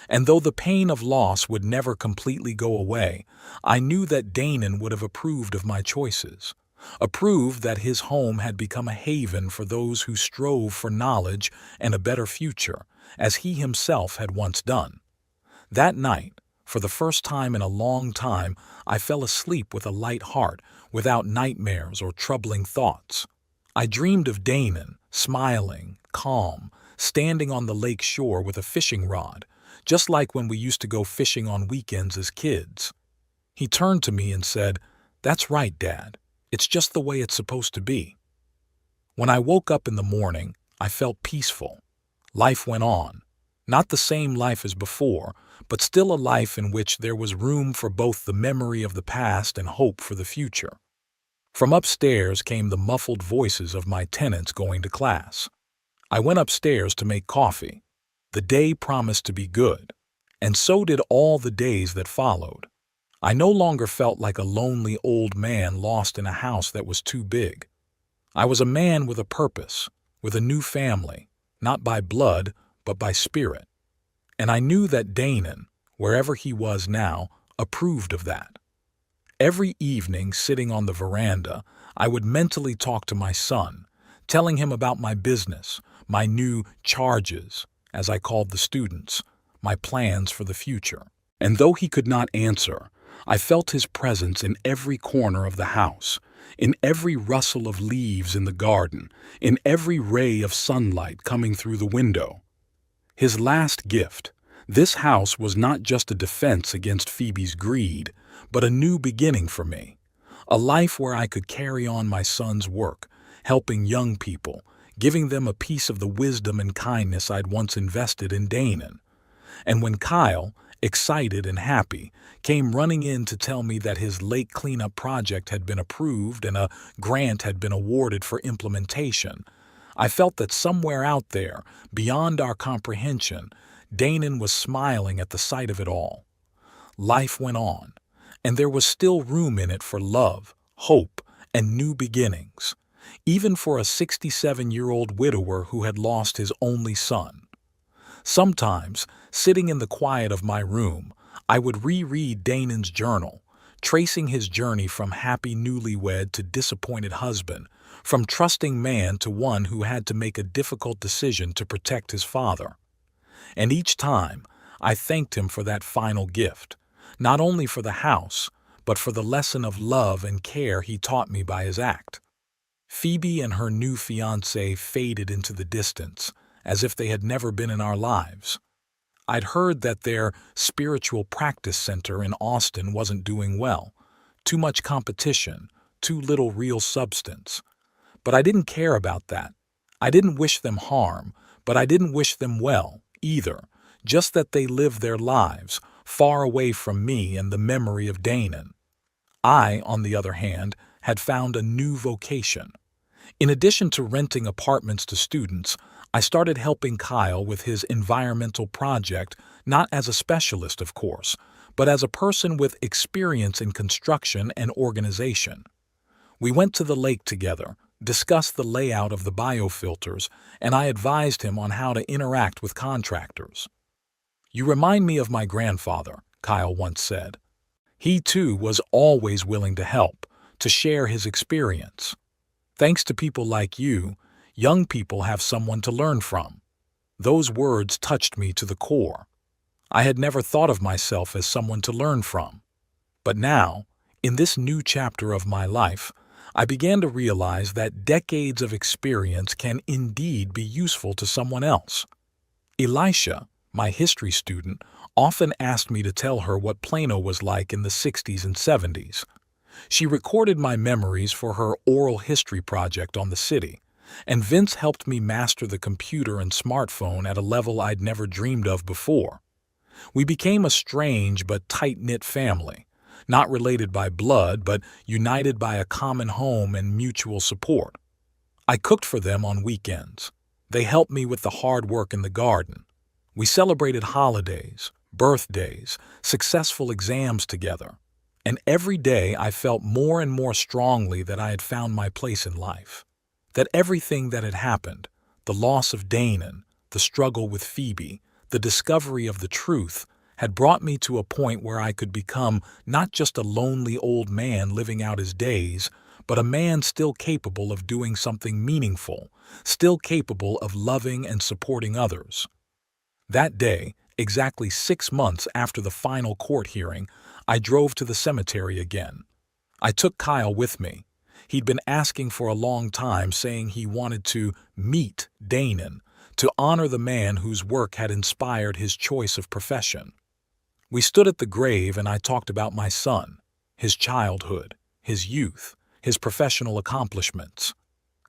And though the pain of loss would never completely go away, I knew that Damon would have approved of my choices, approved that his home had become a haven for those who strove for knowledge and a better future, as he himself had once done. That night, for the first time in a long time, I fell asleep with a light heart, without nightmares or troubling thoughts. I dreamed of Damon, smiling, calm, standing on the lake shore with a fishing rod, just like when we used to go fishing on weekends as kids. He turned to me and said, "That's right, Dad. It's just the way it's supposed to be." When I woke up in the morning, I felt peaceful. Life went on. Not the same life as before, but still a life in which there was room for both the memory of the past and hope for the future. From upstairs came the muffled voices of my tenants going to class. I went upstairs to make coffee. The day promised to be good, and so did all the days that followed. I no longer felt like a lonely old man lost in a house that was too big. I was a man with a purpose, with a new family, not by blood, but by spirit. And I knew that Damon, wherever he was now, approved of that. Every evening, sitting on the veranda, I would mentally talk to my son, telling him about my business, my new charges, as I called the students, my plans for the future. And though he could not answer, I felt his presence in every corner of the house, in every rustle of leaves in the garden, in every ray of sunlight coming through the window. His last gift, this house, was not just a defense against Phoebe's greed, but a new beginning for me, a life where I could carry on my son's work, helping young people, giving them a piece of the wisdom and kindness I'd once invested in Damon. And when Kyle, excited and happy, came running in to tell me that his lake cleanup project had been approved and a grant had been awarded for implementation, I felt that somewhere out there, beyond our comprehension, Damon was smiling at the sight of it all. Life went on, and there was still room in it for love, hope, and new beginnings, even for a 67-year-old widower who had lost his only son. Sometimes, sitting in the quiet of my room, I would reread Damon's journal, tracing his journey from happy newlywed to disappointed husband, from trusting man to one who had to make a difficult decision to protect his father. And each time, I thanked him for that final gift, not only for the house, but for the lesson of love and care he taught me by his act. Phoebe and her new fiancé faded into the distance, as if they had never been in our lives. I'd heard that their spiritual practice center in Austin wasn't doing well, too much competition, too little real substance. But I didn't care about that. I didn't wish them harm, but I didn't wish them well, either, just that they lived their lives, far away from me and the memory of Damon. I, on the other hand, had found a new vocation. In addition to renting apartments to students, I started helping Kyle with his environmental project, not as a specialist, of course, but as a person with experience in construction and organization. We went to the lake together, discussed the layout of the biofilters, and I advised him on how to interact with contractors. "You remind me of my grandfather," Kyle once said. "He too was always willing to help, to share his experience. Thanks to people like you, young people have someone to learn from." Those words touched me to the core. I had never thought of myself as someone to learn from. But now, in this new chapter of my life, I began to realize that decades of experience can indeed be useful to someone else. Elisha, my history student, often asked me to tell her what Plano was like in the 60s and 70s. She recorded my memories for her oral history project on the city, and Vince helped me master the computer and smartphone at a level I'd never dreamed of before. We became a strange but tight-knit family, not related by blood but united by a common home and mutual support. I cooked for them on weekends. They helped me with the hard work in the garden. We celebrated holidays, birthdays, successful exams together. And every day I felt more and more strongly that I had found my place in life. That everything that had happened, the loss of Danon, the struggle with Phoebe, the discovery of the truth, had brought me to a point where I could become not just a lonely old man living out his days, but a man still capable of doing something meaningful, still capable of loving and supporting others. That day, exactly 6 months after the final court hearing, I drove to the cemetery again. I took Kyle with me. He'd been asking for a long time, saying he wanted to meet Danon, to honor the man whose work had inspired his choice of profession. We stood at the grave and I talked about my son, his childhood, his youth, his professional accomplishments.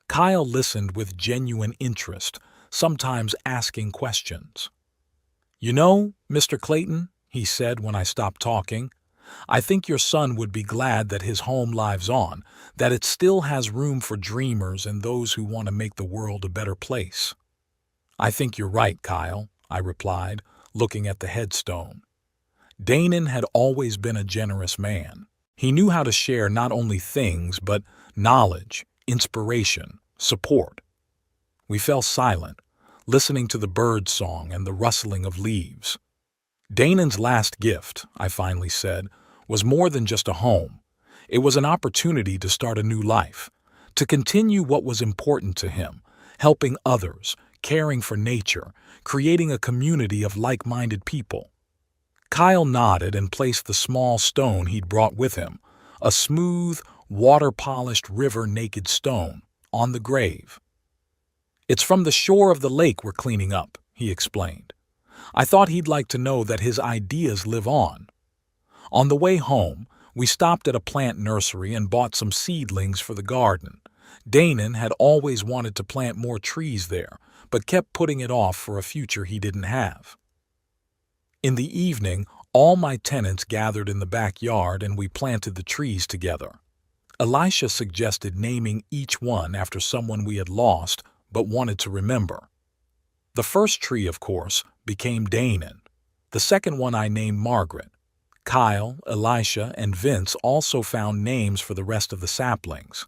Kyle listened with genuine interest, sometimes asking questions. "You know, Mr. Clayton," he said when I stopped talking, "I think your son would be glad that his home lives on, that it still has room for dreamers and those who want to make the world a better place." "I think you're right, Kyle," I replied, looking at the headstone. Danon had always been a generous man. He knew how to share not only things, but knowledge, inspiration, support. We fell silent, listening to the bird song and the rustling of leaves. "Danon's last gift," I finally said, "was more than just a home. It was an opportunity to start a new life, to continue what was important to him, helping others, caring for nature, creating a community of like-minded people." Kyle nodded and placed the small stone he'd brought with him, a smooth, water-polished river-naked stone, on the grave. "It's from the shore of the lake we're cleaning up," he explained. I thought he'd like to know that his ideas live on. On the way home, we stopped at a plant nursery and bought some seedlings for the garden. Danon had always wanted to plant more trees there, but kept putting it off for a future he didn't have. In the evening, all my tenants gathered in the backyard and we planted the trees together. Elisha suggested naming each one after someone we had lost but wanted to remember. The first tree, of course, became Danon. The second one I named Margaret. Kyle, Elisha, and Vince also found names for the rest of the saplings.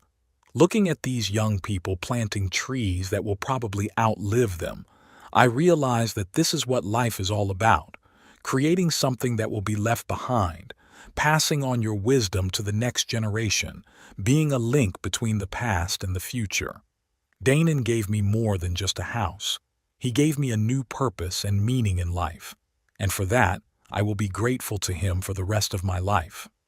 Looking at these young people planting trees that will probably outlive them, I realized that this is what life is all about, creating something that will be left behind, passing on your wisdom to the next generation, being a link between the past and the future. Danon gave me more than just a house. He gave me a new purpose and meaning in life, and for that, I will be grateful to him for the rest of my life.